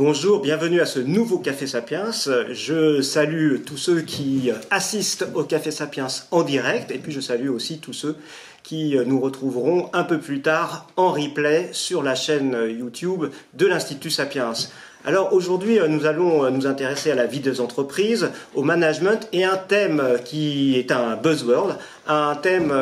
Bonjour, bienvenue à ce nouveau Café Sapiens. Je salue tous ceux qui assistent au Café Sapiens en direct et puis je salue aussi tous ceux qui nous retrouveront un peu plus tard en replay sur la chaîne YouTube de l'Institut Sapiens. Alors aujourd'hui, nous allons nous intéresser à la vie des entreprises, au management et un thème qui est un buzzword, un thème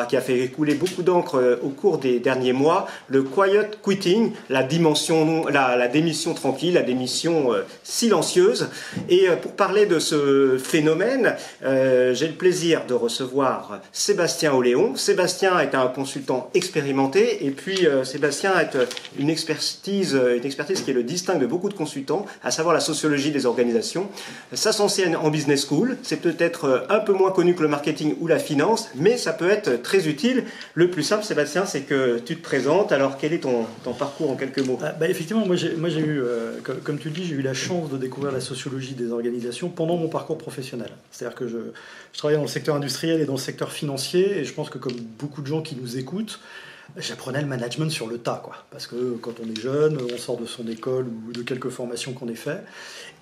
qui a fait couler beaucoup d'encre au cours des derniers mois, le quiet quitting, la démission tranquille, la démission silencieuse. Et pour parler de ce phénomène, j'ai le plaisir de recevoir Sébastien Oléon. Sébastien est un consultant expérimenté et puis Sébastien a une expertise qui est le distinct de beaucoup de consultants, à savoir la sociologie des organisations. Ça s'enseigne en business school, c'est peut-être un peu moins connu que le marketing ou la finance, mais ça peut être très utile. Le plus simple, Sébastien, c'est que tu te présentes. Alors, quel est ton parcours en quelques mots? Effectivement, moi j'ai eu, comme tu le dis, j'ai eu la chance de découvrir la sociologie des organisations pendant mon parcours professionnel. C'est-à-dire que je travaillais dans le secteur industriel et dans le secteur financier, et je pense que comme beaucoup de gens qui nous écoutent, j'apprenais le management sur le tas, quoi. Parce que quand on est jeune, on sort de son école ou de quelques formations qu'on ait fait.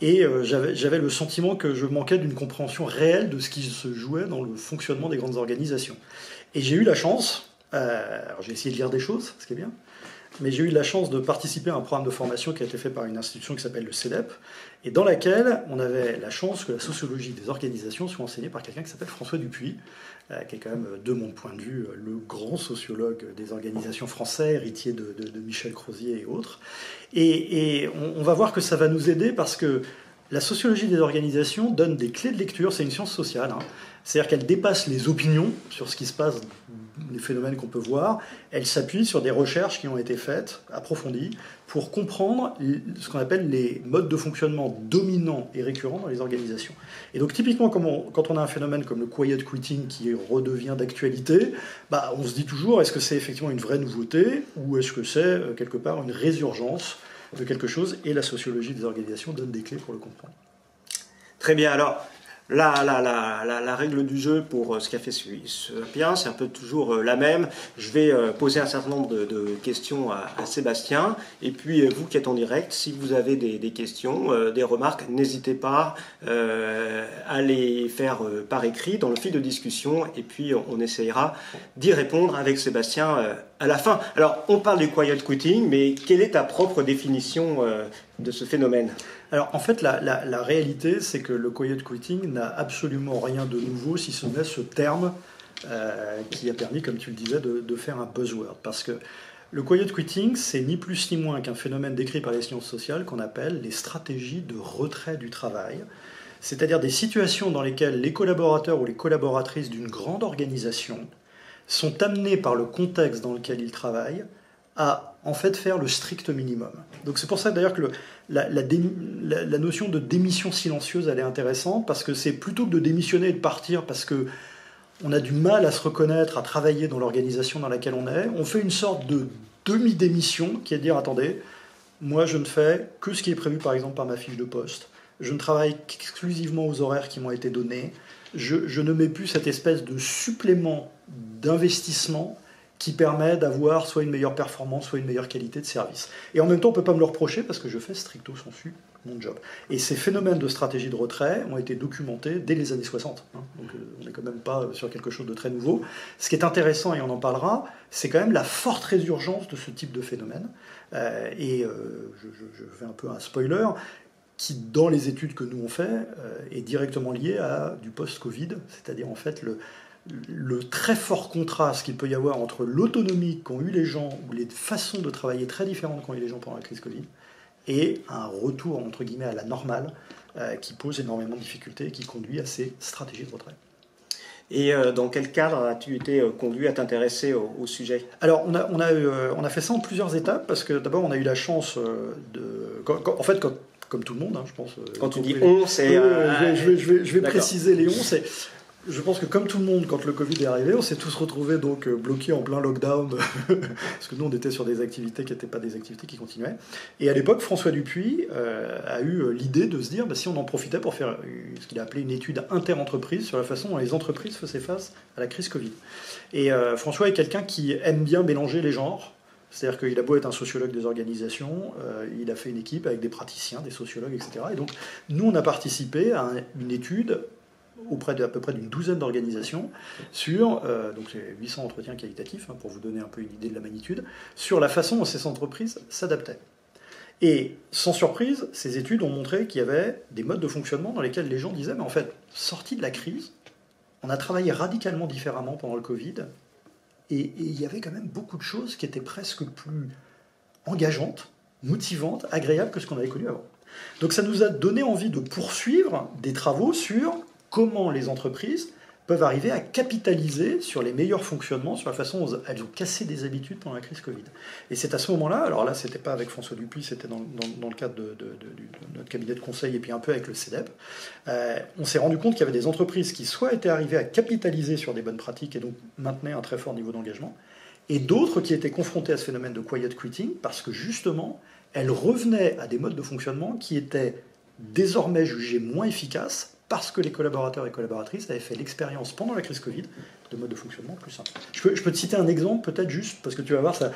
Et j'avais le sentiment que je manquais d'une compréhension réelle de ce qui se jouait dans le fonctionnement des grandes organisations. Et j'ai eu la chance, alors j'ai essayé de lire des choses, ce qui est bien, mais j'ai eu la chance de participer à un programme de formation qui a été fait par une institution qui s'appelle le CEDEP, et dans laquelle on avait la chance que la sociologie des organisations soit enseignée par quelqu'un qui s'appelle François Dupuis, qui est quand même, de mon point de vue, le grand sociologue des organisations français, héritier de Michel Crozier et autres. Et on va voir que ça va nous aider parce que la sociologie des organisations donne des clés de lecture, c'est une science sociale, hein. C'est-à-dire qu'elle dépasse les opinions sur ce qui se passe, les phénomènes qu'on peut voir, elle s'appuie sur des recherches qui ont été faites, approfondies, pour comprendre ce qu'on appelle les modes de fonctionnement dominants et récurrents dans les organisations. Et donc typiquement, quand on a un phénomène comme le quiet quitting qui redevient d'actualité, on se dit toujours, est-ce que c'est effectivement une vraie nouveauté ou est-ce que c'est quelque part une résurgence de quelque chose, et la sociologie des organisations donne des clés pour le comprendre. Très bien, alors la règle du jeu pour ce Café Sapiens, c'est un peu toujours la même. Je vais poser un certain nombre de questions à Sébastien, et puis vous qui êtes en direct, si vous avez des questions, des remarques, n'hésitez pas à les faire par écrit dans le fil de discussion, et puis on essayera d'y répondre avec Sébastien à la fin. Alors, on parle du quiet quitting, mais quelle est ta propre définition de ce phénomène? Alors, en fait, la réalité, c'est que le quiet quitting n'a absolument rien de nouveau, si ce n'est ce terme qui a permis, comme tu le disais, de faire un buzzword. Parce que le quiet quitting, c'est ni plus ni moins qu'un phénomène décrit par les sciences sociales qu'on appelle les stratégies de retrait du travail. C'est-à-dire des situations dans lesquelles les collaborateurs ou les collaboratrices d'une grande organisation sont amenés par le contexte dans lequel ils travaillent à en fait faire le strict minimum. Donc c'est pour ça d'ailleurs que la notion de démission silencieuse, elle est intéressante, parce que c'est plutôt que de démissionner et de partir parce que on a du mal à se reconnaître, à travailler dans l'organisation dans laquelle on est, on fait une sorte de demi-démission qui est de dire, attendez, moi je ne fais que ce qui est prévu par exemple par ma fiche de poste, je ne travaille qu'exclusivement aux horaires qui m'ont été donnés, je ne mets plus cette espèce de supplément d'investissement qui permet d'avoir soit une meilleure performance, soit une meilleure qualité de service. Et en même temps, on ne peut pas me le reprocher parce que je fais stricto sensu mon job. Et ces phénomènes de stratégie de retrait ont été documentés dès les années 60. Donc on n'est quand même pas sur quelque chose de très nouveau. Ce qui est intéressant, et on en parlera, c'est quand même la forte résurgence de ce type de phénomène. Je fais un peu un spoiler, qui, dans les études que nous on fait, est directement lié à du post-Covid, c'est-à-dire en fait le très fort contraste qu'il peut y avoir entre l'autonomie qu'ont eu les gens, ou les façons de travailler très différentes qu'ont eu les gens pendant la crise Covid, et un retour, entre guillemets, à la normale, qui pose énormément de difficultés et qui conduit à ces stratégies de retrait. Et dans quel cadre as-tu été conduit à t'intéresser au sujet? Alors, on a fait ça en plusieurs étapes, parce que d'abord, on a eu la chance comme tout le monde, hein, je pense. Quand tu dis on, c'est... je vais préciser les on, c'est... Je pense que comme tout le monde, quand le Covid est arrivé, on s'est tous retrouvés donc bloqués en plein lockdown, parce que nous on était sur des activités qui n'étaient pas des activités qui continuaient. Et à l'époque, François Dupuis a eu l'idée de se dire si on en profitait pour faire ce qu'il a appelé une étude inter-entreprise sur la façon dont les entreprises faisaient face à la crise Covid. Et François est quelqu'un qui aime bien mélanger les genres. C'est-à-dire qu'il a beau être un sociologue des organisations, il a fait une équipe avec des praticiens, des sociologues, etc. Et donc, nous, on a participé à une étude auprès d'à peu près d'une douzaine d'organisations sur, donc c'est 800 entretiens qualitatifs, hein, pour vous donner un peu une idée de la magnitude, sur la façon dont ces entreprises s'adaptaient. Et sans surprise, ces études ont montré qu'il y avait des modes de fonctionnement dans lesquels les gens disaient, mais en fait, sortis de la crise, on a travaillé radicalement différemment pendant le Covid, et il y avait quand même beaucoup de choses qui étaient presque plus engageantes, motivantes, agréables que ce qu'on avait connu avant. Donc ça nous a donné envie de poursuivre des travaux sur comment les entreprises peuvent arriver à capitaliser sur les meilleurs fonctionnements, sur la façon dont elles ont cassé des habitudes pendant la crise Covid. Et c'est à ce moment-là, alors là, c'était pas avec François Dupuis, c'était dans le cadre de notre cabinet de conseil et puis un peu avec le CEDEP, on s'est rendu compte qu'il y avait des entreprises qui soit étaient arrivées à capitaliser sur des bonnes pratiques et donc maintenaient un très fort niveau d'engagement, et d'autres qui étaient confrontées à ce phénomène de quiet quitting parce que justement, elles revenaient à des modes de fonctionnement qui étaient désormais jugés moins efficaces parce que les collaborateurs et collaboratrices avaient fait l'expérience pendant la crise Covid de modes de fonctionnement plus simples. Je peux te citer un exemple, peut-être juste, parce que tu vas voir, ça,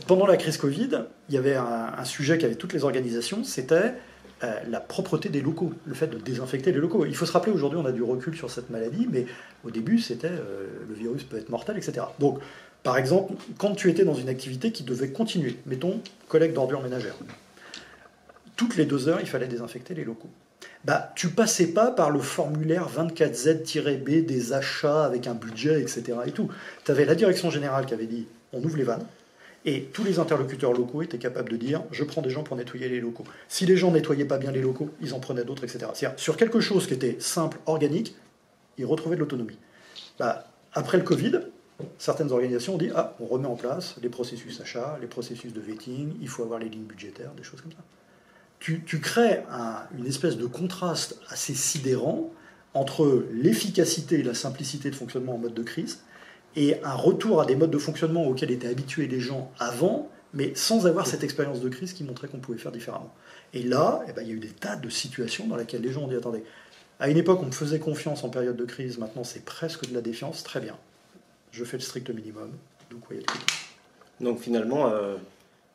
pendant la crise Covid, il y avait un sujet qu'avaient toutes les organisations, c'était la propreté des locaux, le fait de désinfecter les locaux. Il faut se rappeler, aujourd'hui, on a du recul sur cette maladie, mais au début, c'était le virus peut être mortel, etc. Donc, par exemple, quand tu étais dans une activité qui devait continuer, mettons, collecte d'ordures ménagères, toutes les 2 heures, il fallait désinfecter les locaux. Bah, tu passais pas par le formulaire 24Z-B des achats avec un budget, etc. et tout. Tu avais la direction générale qui avait dit on ouvre les vannes, et tous les interlocuteurs locaux étaient capables de dire je prends des gens pour nettoyer les locaux. Si les gens nettoyaient pas bien les locaux, ils en prenaient d'autres, etc. C'est-à-dire, sur quelque chose qui était simple, organique, ils retrouvaient de l'autonomie. Bah, après le Covid, certaines organisations ont dit on remet en place les processus achats, les processus de vetting, il faut avoir les lignes budgétaires, des choses comme ça. Tu crées une espèce de contraste assez sidérant entre l'efficacité et la simplicité de fonctionnement en mode de crise et un retour à des modes de fonctionnement auxquels étaient habitués les gens avant, mais sans avoir cette expérience de crise qui montrait qu'on pouvait faire différemment. Et là, il y a eu des tas de situations dans lesquelles les gens ont dit attendez, à une époque on me faisait confiance en période de crise, maintenant c'est presque de la défiance, très bien. Je fais le strict minimum, donc il y a le critique. Donc finalement,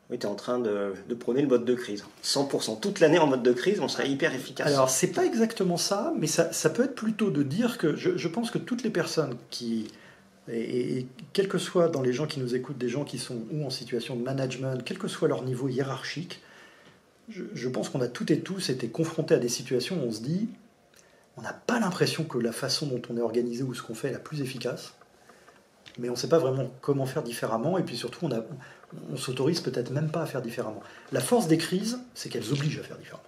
oui, tu es en train de prôner le mode de crise. 100%. Toute l'année en mode de crise, on serait hyper efficace. Alors, c'est pas exactement ça, mais ça peut être plutôt de dire que je pense que toutes les personnes qui, et quel que soit dans les gens qui nous écoutent, des gens qui sont ou en situation de management, quel que soit leur niveau hiérarchique, je pense qu'on a toutes et tous été confrontés à des situations où on se dit, on n'a pas l'impression que la façon dont on est organisé ou ce qu'on fait est la plus efficace, mais on ne sait pas vraiment comment faire différemment, et puis surtout, on s'autorise peut-être même pas à faire différemment. La force des crises, c'est qu'elles obligent à faire différemment.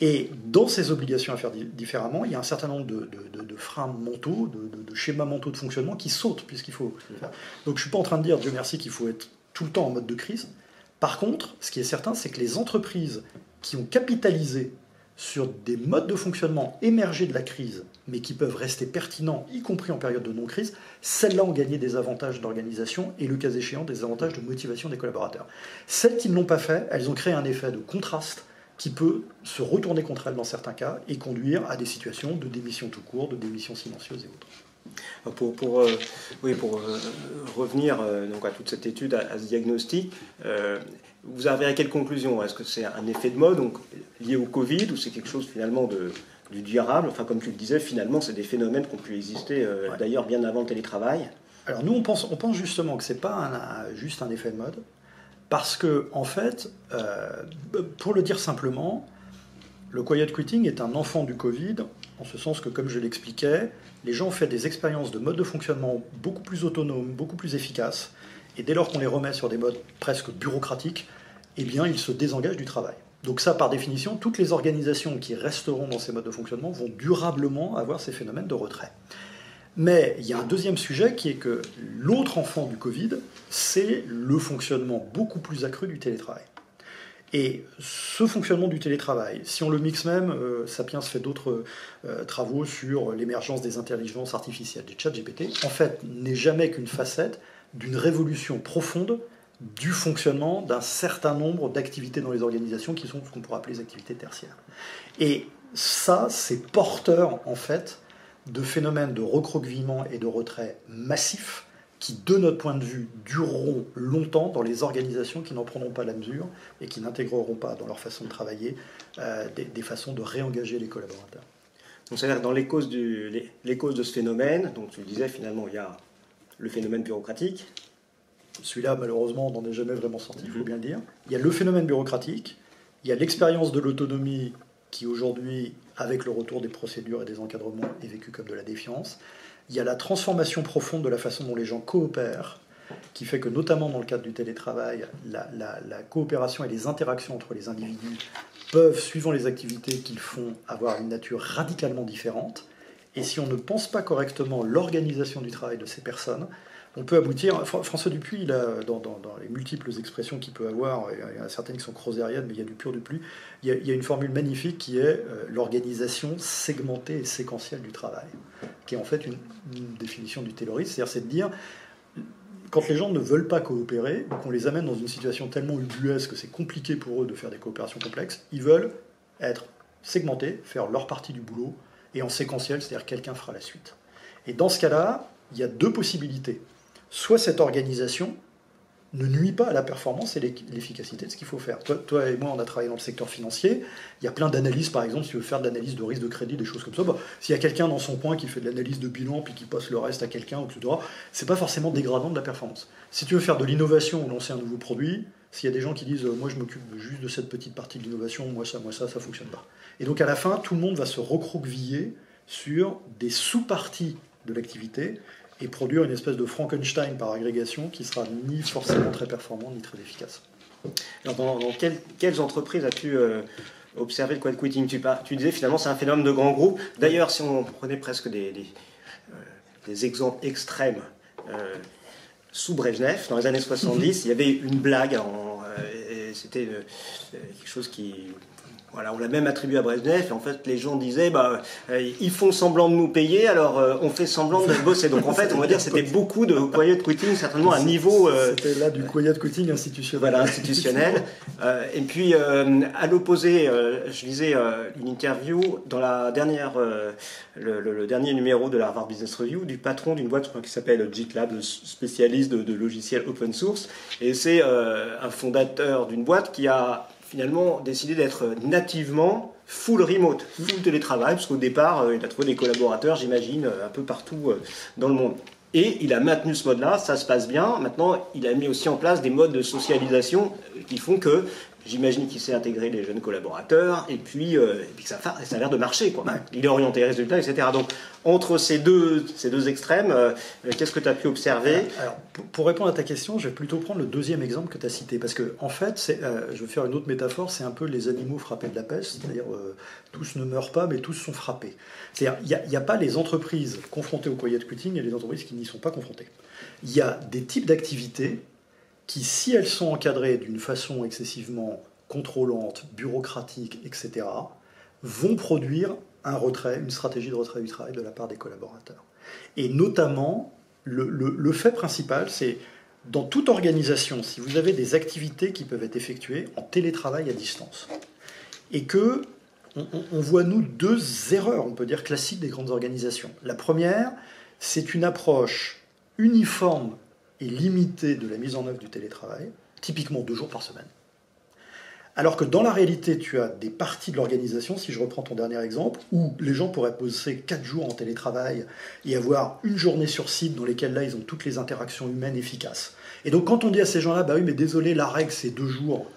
Et dans ces obligations à faire différemment, il y a un certain nombre de freins mentaux, de schémas mentaux de fonctionnement qui sautent, puisqu'il faut faire. Donc je ne suis pas en train de dire, Dieu merci, qu'il faut être tout le temps en mode de crise. Par contre, ce qui est certain, c'est que les entreprises qui ont capitalisé sur des modes de fonctionnement émergés de la crise, mais qui peuvent rester pertinents, y compris en période de non-crise, celles-là ont gagné des avantages d'organisation et, le cas échéant, des avantages de motivation des collaborateurs. Celles qui ne l'ont pas fait, elles ont créé un effet de contraste qui peut se retourner contre elles dans certains cas et conduire à des situations de démission tout court, de démission silencieuse et autres. Pour revenir donc à toute cette étude, à ce diagnostic, vous arrivez à quelle conclusion? Est-ce que c'est un effet de mode donc, lié au Covid ou c'est quelque chose finalement du durable? Enfin, comme tu le disais, finalement, c'est des phénomènes qui ont pu exister d'ailleurs bien avant le télétravail. Alors nous, on pense justement que ce n'est pas juste un effet de mode, parce que, en fait, pour le dire simplement, le quiet quitting est un enfant du Covid, en ce sens que, comme je l'expliquais, les gens ont fait des expériences de mode de fonctionnement beaucoup plus autonomes, beaucoup plus efficaces, et dès lors qu'on les remet sur des modes presque bureaucratiques, eh bien, ils se désengagent du travail. Donc ça, par définition, toutes les organisations qui resteront dans ces modes de fonctionnement vont durablement avoir ces phénomènes de retrait. Mais il y a un deuxième sujet qui est que l'autre enfant du Covid, c'est le fonctionnement beaucoup plus accru du télétravail. Et ce fonctionnement du télétravail, si on le mixe même, Sapiens fait d'autres travaux sur l'émergence des intelligences artificielles, des chats GPT, en fait, n'est jamais qu'une facette d'une révolution profonde du fonctionnement d'un certain nombre d'activités dans les organisations qui sont ce qu'on pourrait appeler les activités tertiaires. Et ça, c'est porteur, en fait, de phénomènes de recroquevillement et de retrait massifs qui, de notre point de vue, dureront longtemps dans les organisations qui n'en prendront pas la mesure et qui n'intégreront pas dans leur façon de travailler des façons de réengager les collaborateurs. Donc c'est-à-dire que dans les causes de ce phénomène, donc tu le disais, finalement, il y a le phénomène bureaucratique. Celui-là, malheureusement, on n'en est jamais vraiment sorti, il faut bien le dire. Il y a le phénomène bureaucratique, il y a l'expérience de l'autonomie qui, aujourd'hui, avec le retour des procédures et des encadrements, est vécue comme de la défiance. Il y a la transformation profonde de la façon dont les gens coopèrent, qui fait que, notamment dans le cadre du télétravail, la coopération et les interactions entre les individus peuvent, suivant les activités qu'ils font, avoir une nature radicalement différente. Et si on ne pense pas correctement l'organisation du travail de ces personnes, on peut aboutir... François Dupuis, dans les multiples expressions qu'il peut avoir, il y en a certaines qui sont crozériennes, mais il y a du pur du plus, il y a une formule magnifique qui est l'organisation segmentée et séquentielle du travail, qui est en fait une définition du taylorisme, c'est-à-dire c'est de dire, quand les gens ne veulent pas coopérer, ou qu'on les amène dans une situation tellement ubuesque que c'est compliqué pour eux de faire des coopérations complexes, ils veulent être segmentés, faire leur partie du boulot, et en séquentiel, c'est-à-dire quelqu'un fera la suite. Et dans ce cas-là, il y a deux possibilités. Soit cette organisation ne nuit pas à la performance et l'efficacité de ce qu'il faut faire. Toi et moi, on a travaillé dans le secteur financier. Il y a plein d'analyses, par exemple, si tu veux faire de l'analyse de risque de crédit, des choses comme ça. S'il y a quelqu'un dans son coin qui fait de l'analyse de bilan, puis qui passe le reste à quelqu'un, etc., c'est pas forcément dégradant de la performance. Si tu veux faire de l'innovation ou lancer un nouveau produit, s'il y a des gens qui disent moi je m'occupe juste de cette petite partie de l'innovation, moi ça fonctionne pas. Et donc à la fin, tout le monde va se recroqueviller sur des sous-parties de l'activité et produire une espèce de Frankenstein par agrégation qui sera ni forcément très performant ni très efficace. Alors dans quelles entreprises as-tu observé le quiet quitting? Tu disais finalement c'est un phénomène de grands groupes. D'ailleurs, si on prenait presque des exemples extrêmes, sous Brejnev, dans les années 70, il y avait une blague, et c'était quelque chose qui... Voilà, on l'a même attribué à Brejnev, et en fait les gens disaient ils font semblant de nous payer, alors on fait semblant de bosser. Donc en fait, on va dire c'était beaucoup de quiet quitting, certainement à un niveau... C'était là du quiet quitting institutionnel. Voilà, institutionnel. Et puis à l'opposé, je lisais une interview dans la dernière, le dernier numéro de la Harvard Business Review du patron d'une boîte qui s'appelle GitLab, spécialiste de logiciels open source. Et c'est un fondateur d'une boîte qui a finalement décidé d'être nativement full remote, full télétravail, parce qu'au départ, il a trouvé des collaborateurs, j'imagine, un peu partout dans le monde. Et il a maintenu ce mode-là, ça se passe bien. Maintenant, il a mis aussi en place des modes de socialisation qui font que, j'imagine qu'il sait intégrer les jeunes collaborateurs, et puis que ça a l'air de marcher, quoi. Ouais. Il est orienté résultat, etc. Donc, entre ces deux extrêmes, qu'est-ce que tu as pu observer? Alors, pour répondre à ta question, je vais plutôt prendre le deuxième exemple que tu as cité, parce que en fait, je vais faire une autre métaphore, c'est un peu les animaux frappés de la peste, c'est-à-dire tous ne meurent pas, mais tous sont frappés. C'est-à-dire, il n'y a pas les entreprises confrontées au quiet quitting et les entreprises qui n'y sont pas confrontées. Il y a des types d'activités qui, si elles sont encadrées d'une façon excessivement contrôlante, bureaucratique, etc., vont produire un retrait, une stratégie de retrait du travail de la part des collaborateurs. Et notamment, le fait principal, c'est dans toute organisation, si vous avez des activités qui peuvent être effectuées en télétravail à distance, et que on voit, nous, deux erreurs, on peut dire, classiques des grandes organisations. La première, c'est une approche uniforme et limitée de la mise en œuvre du télétravail, typiquement 2 jours par semaine. Alors que dans la réalité, tu as des parties de l'organisation, si je reprends ton dernier exemple, où les gens pourraient bosser 4 jours en télétravail et avoir une journée sur site dans lesquelles là, ils ont toutes les interactions humaines efficaces. Et donc quand on dit à ces gens-là, bah oui, mais désolé, la règle c'est 2 jours,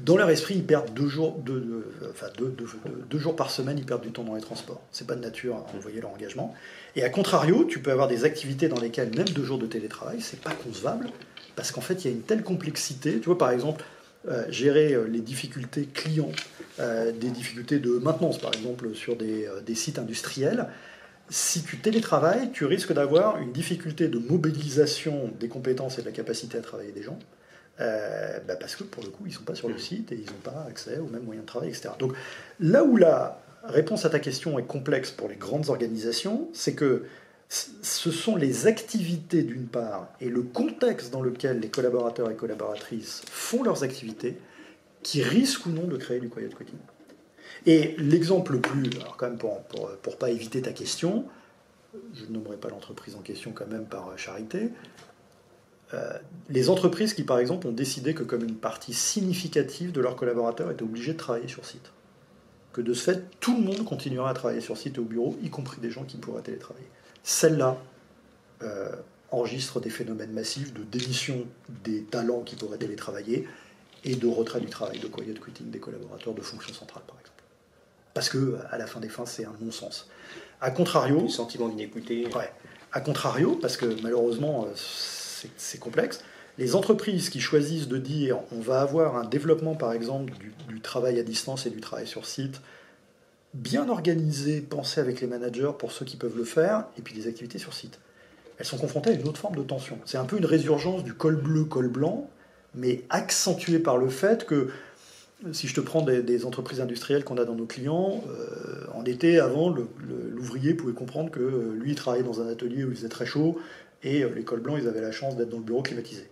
dans leur esprit, ils perdent 2 jours, 2 jours par semaine, ils perdent du temps dans les transports. C'est pas de nature à envoyer leur engagement. Et à contrario, tu peux avoir des activités dans lesquelles même 2 jours de télétravail, c'est pas concevable, parce qu'en fait, il y a une telle complexité. Tu vois, par exemple, gérer les difficultés clients, des difficultés de maintenance, par exemple, sur des sites industriels. Si tu télétravailles, tu risques d'avoir une difficulté de mobilisation des compétences et de la capacité à travailler des gens, parce que pour le coup, ils ne sont pas sur le site et ils n'ont pas accès aux mêmes moyens de travail, etc. Donc là où la réponse à ta question est complexe pour les grandes organisations, c'est que ce sont les activités d'une part et le contexte dans lequel les collaborateurs et collaboratrices font leurs activités qui risquent ou non de créer du quiet quitting. Et l'exemple le plus, alors quand même pour pas éviter ta question, je ne nommerai pas l'entreprise en question quand même par charité, les entreprises qui, par exemple, ont décidé que comme une partie significative de leurs collaborateurs étaient obligés de travailler sur site. Que de ce fait, tout le monde continuera à travailler sur site et au bureau, y compris des gens qui pourraient télétravailler. Celle-là enregistre des phénomènes massifs de démission des talents qui pourraient télétravailler et de retrait du travail, de quiet quitting des collaborateurs de fonction centrale, par exemple. Parce que, à la fin des fins, c'est un non-sens. A contrario... Le sentiment d'inéquité. Ouais. A contrario, parce que malheureusement, c'est complexe, les entreprises qui choisissent de dire on va avoir un développement, par exemple, du travail à distance et du travail sur site, bien organisé, pensé avec les managers pour ceux qui peuvent le faire, et puis des activités sur site. Elles sont confrontées à une autre forme de tension. C'est un peu une résurgence du col bleu, col blanc, mais accentuée par le fait que, si je te prends des entreprises industrielles qu'on a dans nos clients, en été, avant, l'ouvrier pouvait comprendre que lui, il travaillait dans un atelier où il faisait très chaud, et les cols blancs, ils avaient la chance d'être dans le bureau climatisé.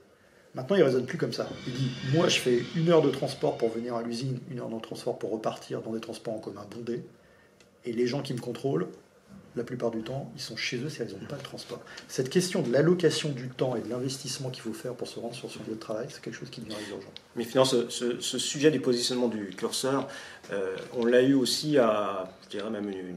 Maintenant, il ne raisonne plus comme ça. Il dit, moi, je fais 1 heure de transport pour venir à l'usine, 1 heure de transport pour repartir dans des transports en commun bondés, et les gens qui me contrôlent, la plupart du temps, ils sont chez eux si elles n'ont pas de transport. Cette question de l'allocation du temps et de l'investissement qu'il faut faire pour se rendre sur son lieu de travail, c'est quelque chose qui devient urgent. Mais finalement, ce sujet du positionnement du curseur, on l'a eu aussi à, je dirais même une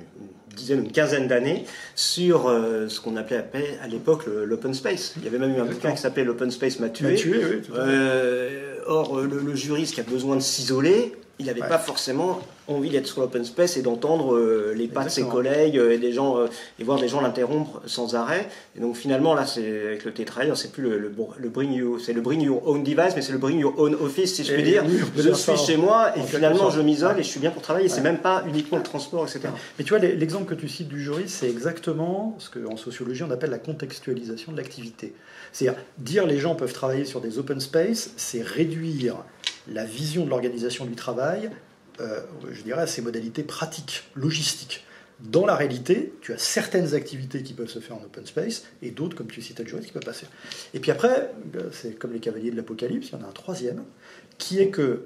dizaine, une quinzaine d'années, sur ce qu'on appelait à l'époque l'open space. Il y avait même eu un bouquin qui s'appelait l'open space m'a tué. Oui, tout à fait. Or, le juriste qui a besoin de s'isoler, il n'avait pas forcément envie d'être sur l'open space et d'entendre les pas de ses collègues et voir des gens l'interrompre sans arrêt. Et donc finalement, là, avec le télétravail, c'est plus le bring your own device, mais c'est le bring your own office, si je puis dire. Je suis chez moi et finalement je m'isole et je suis bien pour travailler. C'est même pas uniquement le transport, etc. Mais tu vois, l'exemple que tu cites du juriste, c'est exactement ce qu'en sociologie on appelle la contextualisation de l'activité. C'est-à-dire, dire les gens peuvent travailler sur des open space, c'est réduire la vision de l'organisation du travail, je dirais, à ses modalités pratiques, logistiques. Dans la réalité, tu as certaines activités qui peuvent se faire en open space et d'autres, comme tu citais le juriste, qui peuvent passer. Et puis après, c'est comme les cavaliers de l'Apocalypse, il y en a un troisième, qui est que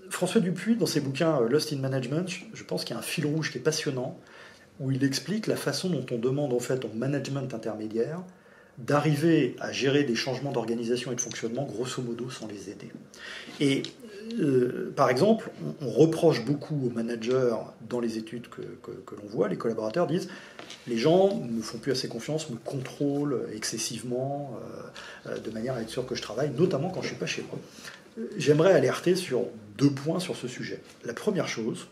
François Dupuis, dans ses bouquins Lost in Management, je pense qu'il y a un fil rouge qui est passionnant, où il explique la façon dont on demande en fait au management intermédiaire d'arriver à gérer des changements d'organisation et de fonctionnement, grosso modo, sans les aider. Et par exemple, on reproche beaucoup aux managers, dans les études que l'on voit, les collaborateurs disent « les gens ne me font plus assez confiance, me contrôlent excessivement, de manière à être sûr que je travaille, notamment quand je ne suis pas chez moi ». J'aimerais alerter sur 2 points sur ce sujet. La première chose,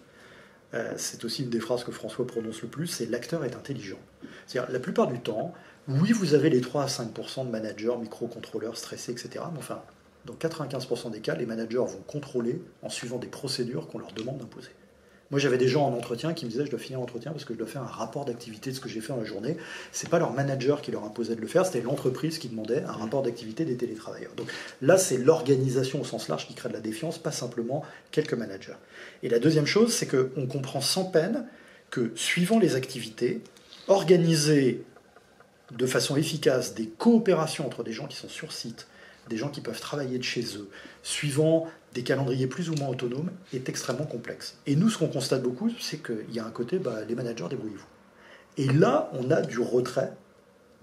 c'est aussi une des phrases que François prononce le plus, c'est « l'acteur est intelligent ». C'est-à-dire, la plupart du temps, oui, vous avez les 3 à 5% de managers, micro-contrôleurs, stressés, etc. Mais enfin, dans 95% des cas, les managers vont contrôler en suivant des procédures qu'on leur demande d'imposer. Moi, j'avais des gens en entretien qui me disaient « je dois finir l'entretien parce que je dois faire un rapport d'activité de ce que j'ai fait dans la journée ». Ce n'est pas leur manager qui leur imposait de le faire, c'était l'entreprise qui demandait un rapport d'activité des télétravailleurs. Donc là, c'est l'organisation au sens large qui crée de la défiance, pas simplement quelques managers. Et la deuxième chose, c'est qu'on comprend sans peine que, suivant les activités, organiser de façon efficace des coopérations entre des gens qui sont sur site, des gens qui peuvent travailler de chez eux, suivant des calendriers plus ou moins autonomes, est extrêmement complexe. Et nous, ce qu'on constate beaucoup, c'est qu'il y a un côté, les managers, débrouillez-vous. Et là, on a du retrait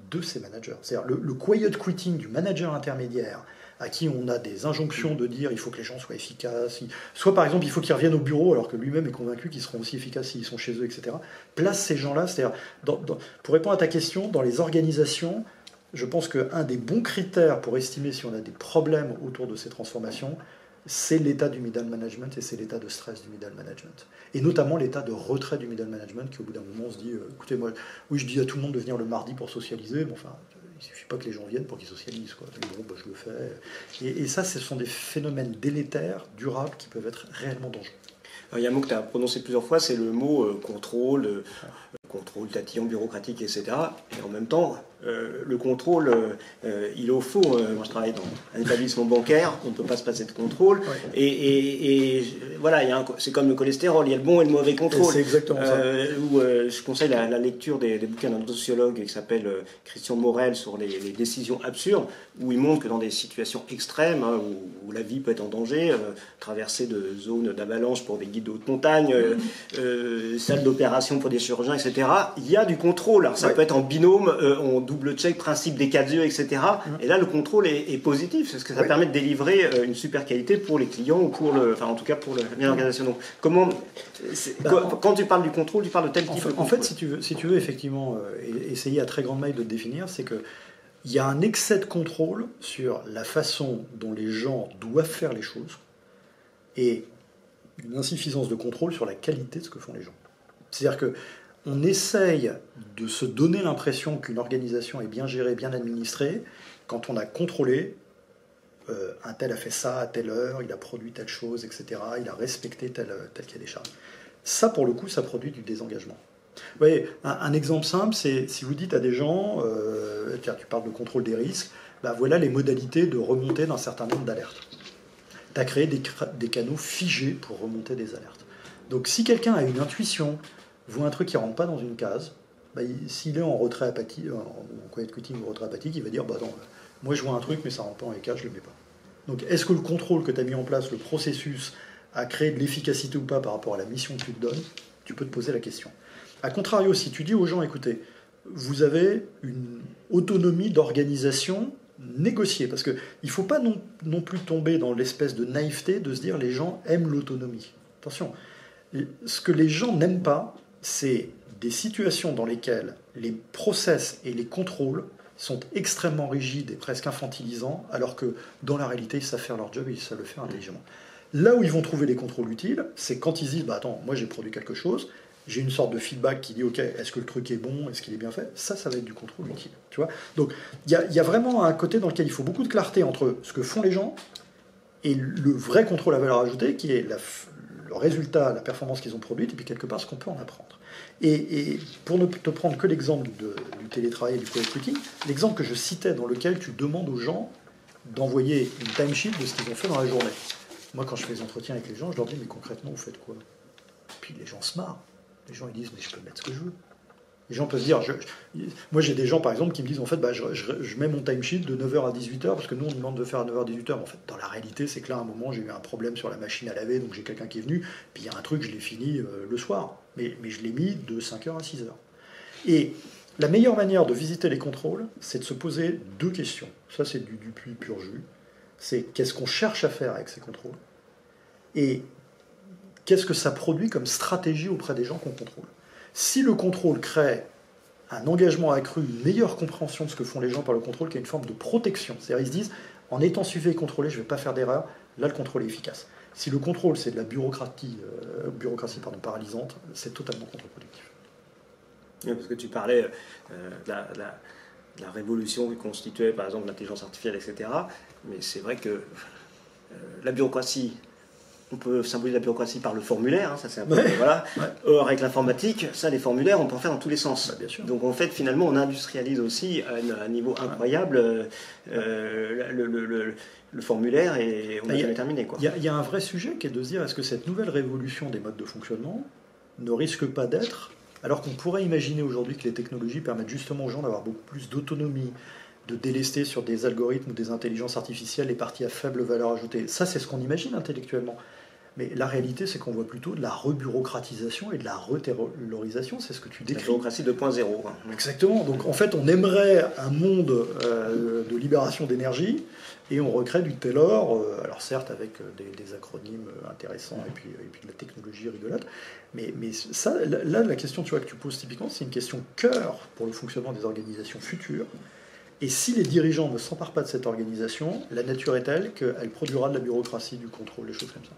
de ces managers. C'est-à-dire le quiet quitting du manager intermédiaire, à qui on a des injonctions de dire il faut que les gens soient efficaces, soit par exemple il faut qu'ils reviennent au bureau alors que lui-même est convaincu qu'ils seront aussi efficaces s'ils sont chez eux, etc. Place ces gens-là, c'est-à-dire, pour répondre à ta question, dans les organisations, je pense qu'un des bons critères pour estimer si on a des problèmes autour de ces transformations, c'est l'état du middle management et c'est l'état de stress du middle management. Et notamment l'état de retrait du middle management qui au bout d'un moment se dit écoutez, moi, oui, je dis à tout le monde de venir le mardi pour socialiser, mais enfin, il ne suffit pas que les gens viennent pour qu'ils socialisent, quoi. Mais bon, je le fais. Et ça, ce sont des phénomènes délétères, durables, qui peuvent être réellement dangereux. Alors, il y a un mot que tu as prononcé plusieurs fois, c'est le mot contrôle, contrôle tatillon, bureaucratique, etc. Et en même temps, le contrôle, il est au faux. Moi, je travaille dans un établissement bancaire, on ne peut pas se passer de contrôle. Ouais. Et voilà, c'est comme le cholestérol, il y a le bon et le mauvais contrôle. C'est exactement ça. Je conseille la lecture des bouquins d'un sociologue qui s'appelle Christian Morel sur les décisions absurdes, où il montre que dans des situations extrêmes, hein, où la vie peut être en danger, traversée de zones d'avalanche pour des guides de haute montagne, salle d'opération pour des chirurgiens, etc., etc., il y a du contrôle. Alors, ça peut être en binôme, on double-check, principe des 4 yeux, etc. Et là, le contrôle est positif, parce que ça permet de délivrer une super qualité pour les clients, ou pour en tout cas pour l'organisation. Donc, quand tu parles du contrôle, tu parles de tel type de contrôle. En fait, si tu veux effectivement essayer à très grande maille de te définir, c'est que il y a un excès de contrôle sur la façon dont les gens doivent faire les choses et une insuffisance de contrôle sur la qualité de ce que font les gens. C'est-à-dire qu'on essaye de se donner l'impression qu'une organisation est bien gérée, bien administrée, quand on a contrôlé, un tel a fait ça à telle heure, il a produit telle chose, etc., il a respecté tel cahier des charges. Ça, pour le coup, ça produit du désengagement. Vous voyez, un exemple simple, c'est si vous dites à des gens, tiens, tu parles de contrôle des risques, ben voilà les modalités de remontée d'un certain nombre d'alertes. Tu as créé des canaux figés pour remonter des alertes. Donc si quelqu'un a une intuition, voit un truc qui ne rentre pas dans une case, ben, s'il est en retrait apathique, en quiet quitting ou retrait apathique, il va dire, bah non, moi je vois un truc mais ça ne rentre pas dans les cases, je ne le mets pas. Donc est-ce que le contrôle que tu as mis en place, le processus, a créé de l'efficacité ou pas par rapport à la mission que tu te donnes? Tu peux te poser la question. A contrario, si tu dis aux gens, écoutez, vous avez une autonomie d'organisation négociée, parce qu'il ne faut pas non plus tomber dans l'espèce de naïveté de se dire les gens aiment l'autonomie. Attention, ce que les gens n'aiment pas, c'est des situations dans lesquelles les process et les contrôles sont extrêmement rigides et presque infantilisants, alors que dans la réalité, ils savent faire leur job et ils savent le faire intelligemment. Là où ils vont trouver les contrôles utiles, c'est quand ils disent, bah attends, moi j'ai produit quelque chose, j'ai une sorte de feedback qui dit, ok, est-ce que le truc est bon, est-ce qu'il est bien fait? Ça va être du contrôle utile. Tu vois, donc il y a vraiment un côté dans lequel il faut beaucoup de clarté entre ce que font les gens et le vrai contrôle à valeur ajoutée, qui est le résultat, la performance qu'ils ont produite, et puis quelque part ce qu'on peut en apprendre. Et pour ne te prendre que l'exemple du télétravail et du quiet quitting, l'exemple que je citais dans lequel tu demandes aux gens d'envoyer une timesheet de ce qu'ils ont fait dans la journée. Moi, quand je fais des entretiens avec les gens, je leur dis, mais concrètement, vous faites quoi? Puis les gens se marrent. Les gens, ils disent, mais je peux mettre ce que je veux. Les gens peuvent dire, moi j'ai des gens par exemple qui me disent, en fait, bah, je mets mon timesheet de 9h à 18h, parce que nous on demande de faire à 9h à 18h, mais en fait, dans la réalité, c'est que là, à un moment, j'ai eu un problème sur la machine à laver, donc j'ai quelqu'un qui est venu, puis il y a un truc, je l'ai fini le soir, mais je l'ai mis de 5h à 6h. Et la meilleure manière de visiter les contrôles, c'est de se poser deux questions. Ça, c'est du puits pur jus. C'est qu'est-ce qu'on cherche à faire avec ces contrôles, et qu'est-ce que ça produit comme stratégie auprès des gens qu'on contrôle. Si le contrôle crée un engagement accru, une meilleure compréhension de ce que font les gens par le contrôle, qui est une forme de protection, c'est-à-dire ils se disent, en étant suivi et contrôlé, je ne vais pas faire d'erreur, là le contrôle est efficace. Si le contrôle c'est de la bureaucratie paralysante, c'est totalement contre-productif. Oui, parce que tu parlais de la révolution qui constituait par exemple l'intelligence artificielle, etc. Mais c'est vrai que la bureaucratie, on peut symboliser la bureaucratie par le formulaire, hein, ça c'est un peu, voilà. Or, avec l'informatique, ça, les formulaires, on peut en faire dans tous les sens. Bien sûr. Donc en fait, finalement, on industrialise aussi à un niveau incroyable le formulaire, et on n'a jamais terminé. Il y a un vrai sujet qui est de se dire, est-ce que cette nouvelle révolution des modes de fonctionnement ne risque pas d'être, alors qu'on pourrait imaginer aujourd'hui que les technologies permettent justement aux gens d'avoir beaucoup plus d'autonomie, de délester sur des algorithmes ou des intelligences artificielles les parties à faible valeur ajoutée. Ça, c'est ce qu'on imagine intellectuellement. Mais la réalité, c'est qu'on voit plutôt de la rebureaucratisation et de la retaylorisation. C'est ce que tu décris. La bureaucratie 2.0. Exactement. Donc, en fait, on aimerait un monde de libération d'énergie et on recrée du Taylor, alors certes avec des acronymes intéressants et puis de la technologie rigolote. Mais ça, là, la question que tu poses typiquement, c'est une question cœur pour le fonctionnement des organisations futures. Et si les dirigeants ne s'emparent pas de cette organisation, la nature est telle qu'elle produira de la bureaucratie, du contrôle, des choses comme ça.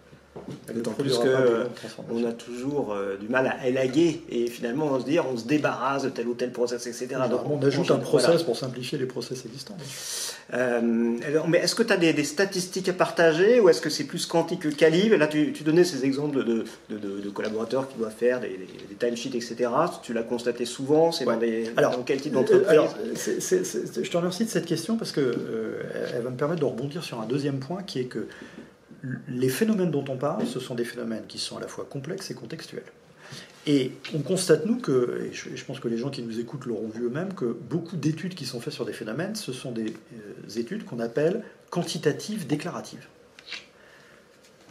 D'autant plus qu'on a toujours du mal à élaguer, et finalement on se débarrasse de tel ou tel process, etc. Donc, on ajoute un process pour simplifier les process existants. Mais est-ce que tu as des statistiques à partager, ou est-ce que c'est plus quantique que quali? Là tu donnais ces exemples de collaborateurs qui doivent faire des timesheets, etc. Tu l'as constaté souvent, c'est dans quel type d'entreprise? Je te remercie de cette question parce qu'elle va me permettre de rebondir sur un deuxième point, qui est que les phénomènes dont on parle, ce sont des phénomènes qui sont à la fois complexes et contextuels. Et on constate, nous, et je pense que les gens qui nous écoutent l'auront vu eux-mêmes, que beaucoup d'études qui sont faites sur des phénomènes, ce sont des études qu'on appelle quantitatives déclaratives.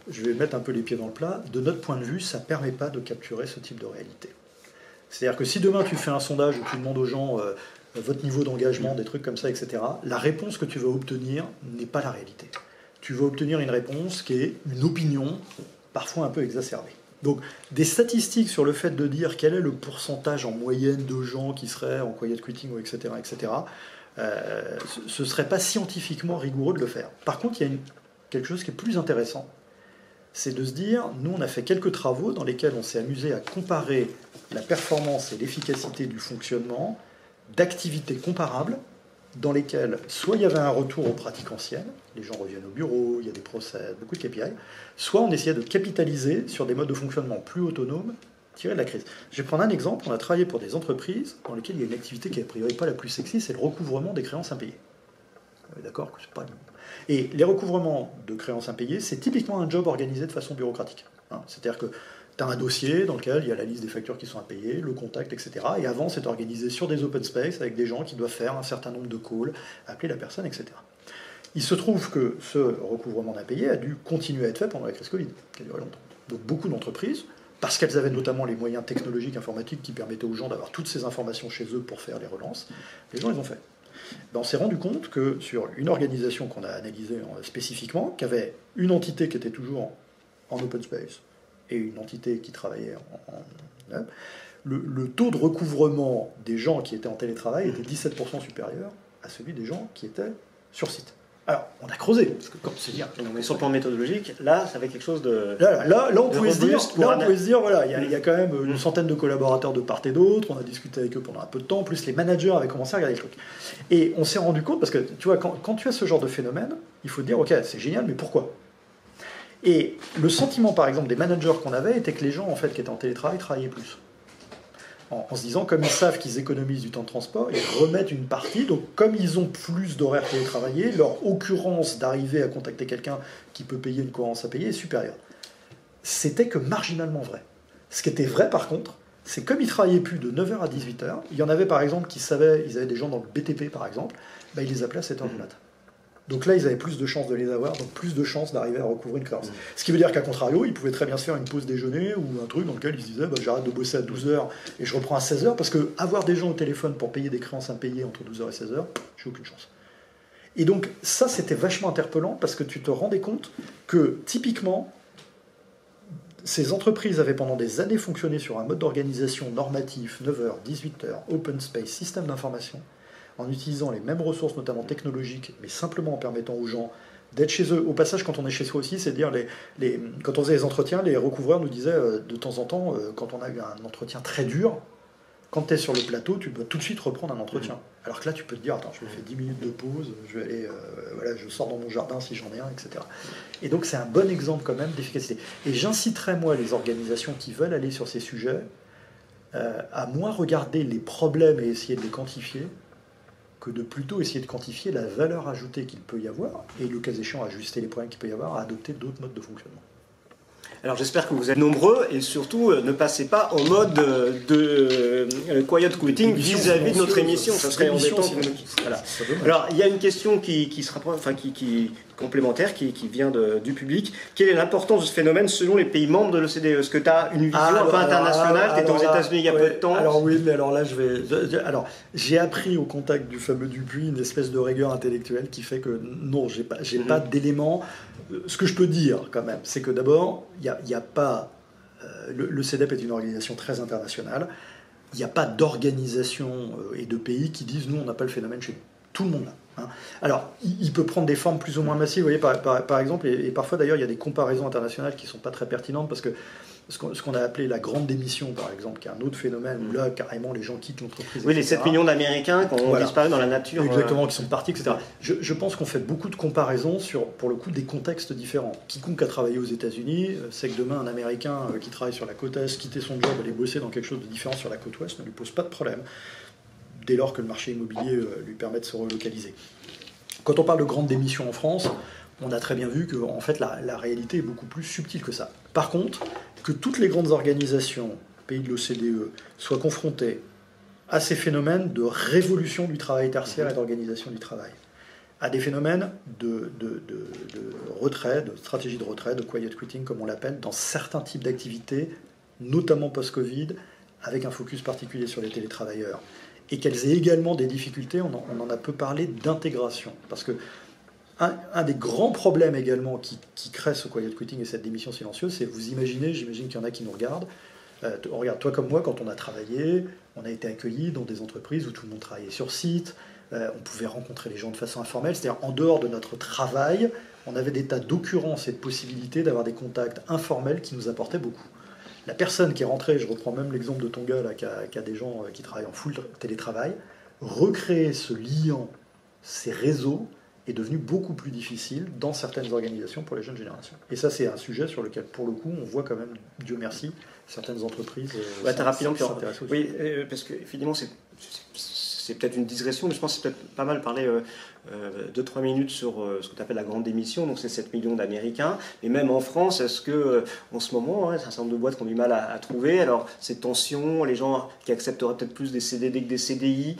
Je vais mettre un peu les pieds dans le plat. De notre point de vue, ça ne permet pas de capturer ce type de réalité. C'est-à-dire que si demain tu fais un sondage où tu demandes aux gens votre niveau d'engagement, des trucs comme ça, etc., la réponse que tu vas obtenir n'est pas la réalité. Tu vas obtenir une réponse qui est une opinion, parfois un peu exacerbée. Donc, des statistiques sur le fait de dire quel est le pourcentage en moyenne de gens qui seraient en quiet quitting, etc., ce ne serait pas scientifiquement rigoureux de le faire. Par contre, il y a quelque chose qui est plus intéressant, c'est de se dire, nous on a fait quelques travaux dans lesquels on s'est amusé à comparer la performance et l'efficacité du fonctionnement d'activités comparables dans lesquelles soit il y avait un retour aux pratiques anciennes, les gens reviennent au bureau, il y a des procès, beaucoup de KPI, soit on essayait de capitaliser sur des modes de fonctionnement plus autonomes tirés de la crise. Je vais prendre un exemple, on a travaillé pour des entreprises dans lesquelles il y a une activité qui est a priori pas la plus sexy, c'est le recouvrement des créances impayées. D'accord que c'est pas... Et les recouvrements de créances impayées, c'est typiquement un job organisé de façon bureaucratique. C'est-à-dire que tu as un dossier dans lequel il y a la liste des factures qui sont impayées, le contact, etc. Et avant, c'est organisé sur des open space avec des gens qui doivent faire un certain nombre de calls, appeler la personne, etc. Il se trouve que ce recouvrement d'impayés a dû continuer à être fait pendant la crise Covid, qui a duré longtemps. Donc beaucoup d'entreprises, parce qu'elles avaient notamment les moyens technologiques, informatiques qui permettaient aux gens d'avoir toutes ces informations chez eux pour faire les relances, les gens les ont fait. Ben, on s'est rendu compte que sur une organisation qu'on a analysée spécifiquement, qui avait une entité qui était toujours en open space et une entité qui travaillait le taux de recouvrement des gens qui étaient en télétravail était 17% supérieur à celui des gens qui étaient sur site. Alors, on a creusé, parce que comme c'est dire... Mais sur le plan méthodologique, là, ça avait quelque chose de... Là, on pouvait se dire, voilà, il y a quand même une centaine de collaborateurs de part et d'autre, on a discuté avec eux pendant un peu de temps, en plus les managers avaient commencé à regarder le truc. Et on s'est rendu compte, parce que, tu vois, quand tu as ce genre de phénomène, il faut te dire, ok, c'est génial, mais pourquoi ? Et le sentiment, par exemple, des managers qu'on avait, était que les gens, en fait, qui étaient en télétravail, travaillaient plus. En se disant, comme ils savent qu'ils économisent du temps de transport, ils remettent une partie. Donc, comme ils ont plus d'horaires télétravaillés, leur occurrence d'arriver à contacter quelqu'un qui peut payer une cohérence à payer est supérieure. C'était que marginalement vrai. Ce qui était vrai, par contre, c'est comme ils travaillaient plus de 9h à 18h, il y en avait, par exemple, qui savaient, ils avaient des gens dans le BTP, par exemple, bah, ils les appelaient à 7h du matin. Donc là, ils avaient plus de chances de les avoir, donc plus de chances d'arriver à recouvrir une créance. Ce qui veut dire qu'à contrario, ils pouvaient très bien se faire une pause déjeuner ou un truc dans lequel ils se disaient bah, j'arrête de bosser à 12h et je reprends à 16h, parce que avoir des gens au téléphone pour payer des créances impayées entre 12h et 16h, j'ai aucune chance. Et donc ça, c'était vachement interpellant, parce que tu te rendais compte que, typiquement, ces entreprises avaient pendant des années fonctionné sur un mode d'organisation normatif, 9h, 18h, open space, système d'information, en utilisant les mêmes ressources, notamment technologiques, mais simplement en permettant aux gens d'être chez eux. Au passage, quand on est chez soi aussi, c'est dire, quand on faisait les entretiens, les recouvreurs nous disaient de temps en temps, quand on a eu un entretien très dur, quand tu es sur le plateau, tu peux tout de suite reprendre un entretien. Alors que là, tu peux te dire, attends, je me fais 10 minutes de pause, je vais aller, je sors dans mon jardin si j'en ai un, etc. Et donc, c'est un bon exemple quand même d'efficacité. Et j'inciterais, moi, les organisations qui veulent aller sur ces sujets à moins regarder les problèmes et essayer de les quantifier, que de plutôt essayer de quantifier la valeur ajoutée qu'il peut y avoir, et le cas échéant, ajuster les problèmes qu'il peut y avoir, à adopter d'autres modes de fonctionnement. Alors j'espère que vous êtes nombreux, et surtout ne passez pas en mode de quiet quitting vis-à-vis de notre émission. Ça serait embêtant si vous... Voilà. Alors il y a une question qui se rapproche, enfin qui complémentaire, qui vient du public. Quelle est l'importance de ce phénomène selon les pays membres de l'OCDE? Est-ce que tu as une vision un peu internationale? Tu étais aux États-Unis il y a peu de temps. Alors oui, mais alors là j'ai appris au contact du fameux Dupuis une espèce de rigueur intellectuelle qui fait que non, j'ai pas d'éléments. Ce que je peux dire quand même, c'est que d'abord, il y a pas... le CEDEP est une organisation très internationale. Il n'y a pas d'organisation et de pays qui disent nous on n'a pas le phénomène chez nous. Tout le monde l'a. Hein. Alors, il peut prendre des formes plus ou moins massives, vous voyez, par exemple, et parfois d'ailleurs il y a des comparaisons internationales qui ne sont pas très pertinentes, parce que ce qu'on a appelé la grande démission, par exemple, qui est un autre phénomène où là, carrément, les gens quittent l'entreprise. Oui, les 7 millions d'Américains qui ont disparu dans la nature. Exactement, qui sont partis, etc. Je pense qu'on fait beaucoup de comparaisons sur, pour le coup, des contextes différents. Quiconque a travaillé aux États-Unis sait que demain, un Américain qui travaille sur la côte Est, quitter son job, aller bosser dans quelque chose de différent sur la côte Ouest, ne lui pose pas de problème, dès lors que le marché immobilier lui permet de se relocaliser. Quand on parle de grande démission en France, on a très bien vu que en fait, la réalité est beaucoup plus subtile que ça. Par contre, que toutes les grandes organisations, pays de l'OCDE, soient confrontées à ces phénomènes de révolution du travail tertiaire et d'organisation du travail, à des phénomènes de retrait, de stratégie de retrait, de quiet quitting, comme on l'appelle, dans certains types d'activités, notamment post-Covid, avec un focus particulier sur les télétravailleurs, et qu'elles aient également des difficultés, on en a peu parlé, d'intégration. Parce que un des grands problèmes également qui crée ce quiet quitting et cette démission silencieuse, c'est, vous imaginez, j'imagine qu'il y en a qui nous regardent, regarde, toi comme moi, quand on a travaillé, on a été accueillis dans des entreprises où tout le monde travaillait sur site, on pouvait rencontrer les gens de façon informelle, c'est-à-dire en dehors de notre travail, on avait des tas d'occurrences et de possibilités d'avoir des contacts informels qui nous apportaient beaucoup. La personne qui est rentrée, je reprends même l'exemple de ton gars là, qui a des gens qui travaillent en full télétravail, recréer ce lien, ces réseaux, est devenu beaucoup plus difficile dans certaines organisations pour les jeunes générations. Et ça, c'est un sujet sur lequel, pour le coup, on voit quand même, Dieu merci, certaines entreprises s'intéressent. Oui, parce que finalement, c'est peut-être une digression, mais je pense que c'est peut-être pas mal parler 2-3 minutes sur ce que tu appelles la grande démission, donc c'est 7 millions d'Américains, mais même en France, est-ce que en ce moment, c'est un certain nombre de boîtes qui ont du mal à trouver, alors ces tensions, les gens qui accepteraient peut-être plus des CDD que des CDI,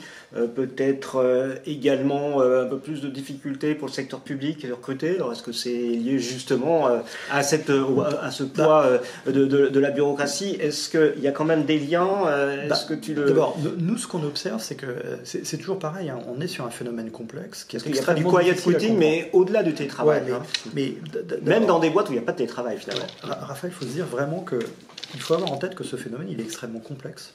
peut-être également un peu plus de difficultés pour le secteur public de recruter, alors est-ce que c'est lié justement à ce poids de la bureaucratie? Est-ce qu'il y a quand même des liens? D'abord, nous, ce qu'on observe, c'est que c'est toujours pareil, hein, on est sur un phénomène complexe. Parce qu'il n'y a pas du quiet quitting, mais au-delà du télétravail. Ouais, même dans des boîtes où il n'y a pas de télétravail, finalement. Raphaël, il faut se dire vraiment qu'il faut avoir en tête que ce phénomène, il est extrêmement complexe.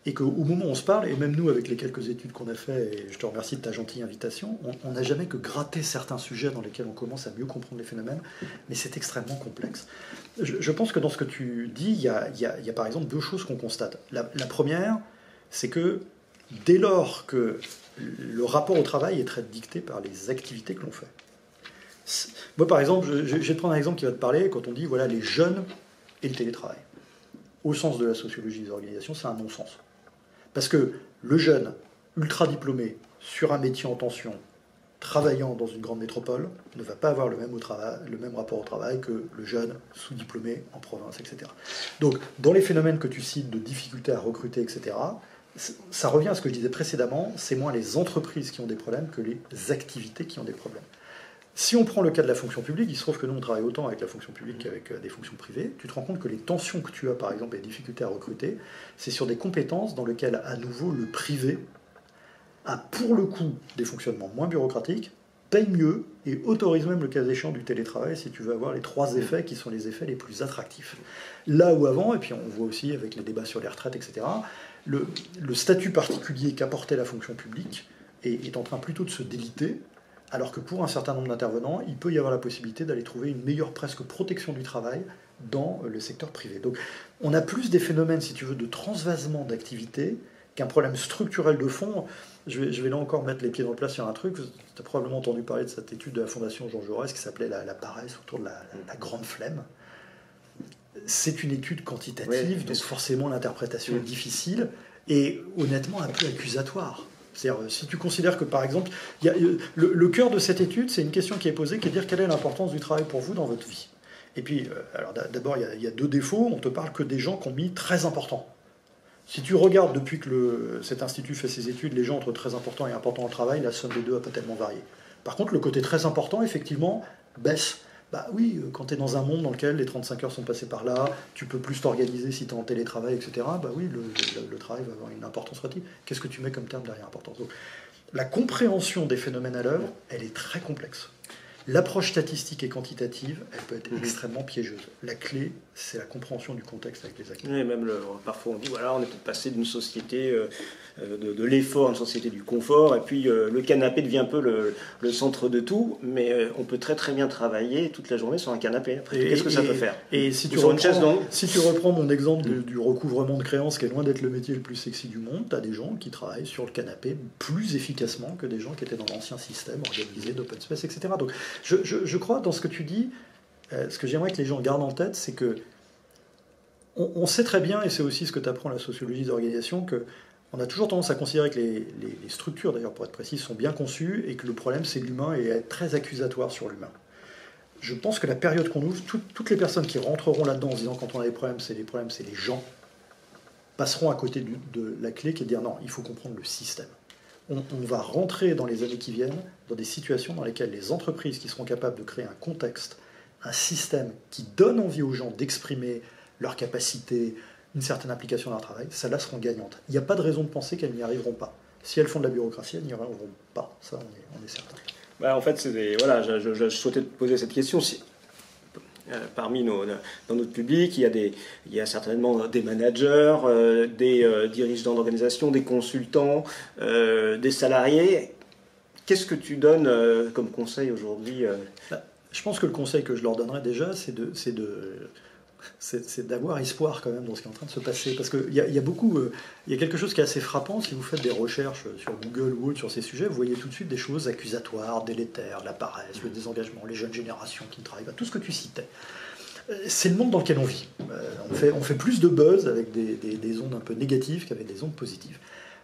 Et qu'au moment où on se parle, et même nous, avec les quelques études qu'on a fait, et je te remercie de ta gentille invitation, on n'a jamais que gratté certains sujets dans lesquels on commence à mieux comprendre les phénomènes, mais c'est extrêmement complexe. Je pense que dans ce que tu dis, il y a par exemple deux choses qu'on constate. La première, c'est que dès lors que le rapport au travail est très dicté par les activités que l'on fait. Moi, par exemple, je vais te prendre un exemple qui va te parler quand on dit, voilà, les jeunes et le télétravail. Au sens de la sociologie des organisations, c'est un non-sens. Parce que le jeune, ultra diplômé, sur un métier en tension, travaillant dans une grande métropole, ne va pas avoir le même rapport au travail que le jeune sous-diplômé en province, etc. Donc, dans les phénomènes que tu cites de difficulté à recruter, etc., ça revient à ce que je disais précédemment, c'est moins les entreprises qui ont des problèmes que les activités qui ont des problèmes. Si on prend le cas de la fonction publique, il se trouve que nous on travaille autant avec la fonction publique qu'avec des fonctions privées, tu te rends compte que les tensions que tu as par exemple et les difficultés à recruter, c'est sur des compétences dans lesquelles à nouveau le privé a pour le coup des fonctionnements moins bureaucratiques, paye mieux et autorise même le cas échéant du télétravail si tu veux avoir les trois effets qui sont les effets les plus attractifs. Là où avant, et puis on voit aussi avec les débats sur les retraites, etc., le statut particulier qu'apportait la fonction publique est en train plutôt de se déliter, alors que pour un certain nombre d'intervenants, il peut y avoir la possibilité d'aller trouver une meilleure presque protection du travail dans le secteur privé. Donc on a plus des phénomènes, si tu veux, de transvasement d'activité qu'un problème structurel de fond. Je vais là encore mettre les pieds dans le plat sur un truc. Tu as probablement entendu parler de cette étude de la Fondation Jean Jaurès qui s'appelait la paresse autour de la grande flemme. C'est une étude quantitative, donc forcément l'interprétation est difficile et honnêtement un peu accusatoire. C'est-à-dire, si tu considères que, par exemple, le cœur de cette étude, c'est une question qui est posée, qui est de dire quelle est l'importance du travail pour vous dans votre vie. Et puis, alors d'abord, il y a deux défauts. On te parle que des gens qui ont mis très important. Si tu regardes depuis que cet institut fait ses études, les gens entre très important et important au travail, la somme des deux n'a pas tellement varié. Par contre, le côté très important, effectivement, baisse. Bah oui, quand tu es dans un monde dans lequel les 35 heures sont passées par là, tu peux plus t'organiser si tu es en télétravail, etc. Bah oui, le travail va avoir une importance relative. Qu'est-ce que tu mets comme terme derrière importance? Donc, la compréhension des phénomènes à l'œuvre, elle est très complexe. L'approche statistique et quantitative, elle peut être extrêmement piégeuse. La clé, c'est la compréhension du contexte avec les acteurs. Oui, même parfois on dit, voilà, on est peut-être passé d'une société de l'effort à une société du confort, et puis le canapé devient un peu le centre de tout, mais on peut très très bien travailler toute la journée sur un canapé. Après, qu'est-ce que ça peut faire? Et si tu reprends mon exemple du recouvrement de créances, qui est loin d'être le métier le plus sexy du monde, tu as des gens qui travaillent sur le canapé plus efficacement que des gens qui étaient dans l'ancien système organisé d'open space, etc. Donc, je crois, dans ce que tu dis, ce que j'aimerais que les gens gardent en tête, c'est que on sait très bien, et c'est aussi ce que tu apprends la sociologie des organisations, qu'on a toujours tendance à considérer que les structures, d'ailleurs pour être précis, sont bien conçues, et que le problème c'est l'humain et être très accusatoire sur l'humain. Je pense que la période qu'on ouvre, toutes les personnes qui rentreront là-dedans en se disant quand on a des problèmes, c'est les gens, passeront à côté de la clé qui est de dire non, il faut comprendre le système. On va rentrer dans les années qui viennent dans des situations dans lesquelles les entreprises qui seront capables de créer un contexte, un système qui donne envie aux gens d'exprimer leurs capacités, une certaine implication dans leur travail, celles-là seront gagnantes. Il n'y a pas de raison de penser qu'elles n'y arriveront pas. Si elles font de la bureaucratie, elles n'y arriveront pas. Ça, on est certain. En fait, voilà, je souhaitais te poser cette question. Parmi dans notre public, il y a certainement des managers, des dirigeants d'organisation, des consultants, des salariés. Qu'est-ce que tu donnes comme conseil aujourd'hui Je pense que le conseil que je leur donnerais déjà, c'est d'avoir espoir quand même dans ce qui est en train de se passer. Parce qu'il y a quelque chose qui est assez frappant. Si vous faites des recherches sur Google ou autre sur ces sujets, vous voyez tout de suite des choses accusatoires, délétères, la paresse, le désengagement, les jeunes générations qui ne travaillent pas, tout ce que tu citais. C'est le monde dans lequel on vit. On fait plus de buzz avec des ondes un peu négatives qu'avec des ondes positives.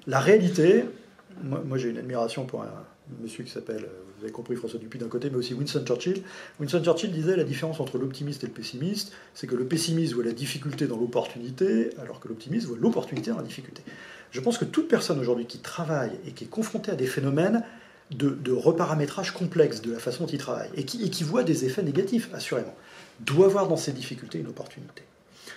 La réalité, moi j'ai une admiration pour un monsieur qui s'appelle, vous avez compris, François Dupuis d'un côté, mais aussi Winston Churchill. Winston Churchill disait la différence entre l'optimiste et le pessimiste, c'est que le pessimiste voit la difficulté dans l'opportunité, alors que l'optimiste voit l'opportunité dans la difficulté. Je pense que toute personne aujourd'hui qui travaille et qui est confrontée à des phénomènes de reparamétrage complexe de la façon dont il travaille, et qui voit des effets négatifs, assurément, doit voir dans ces difficultés une opportunité.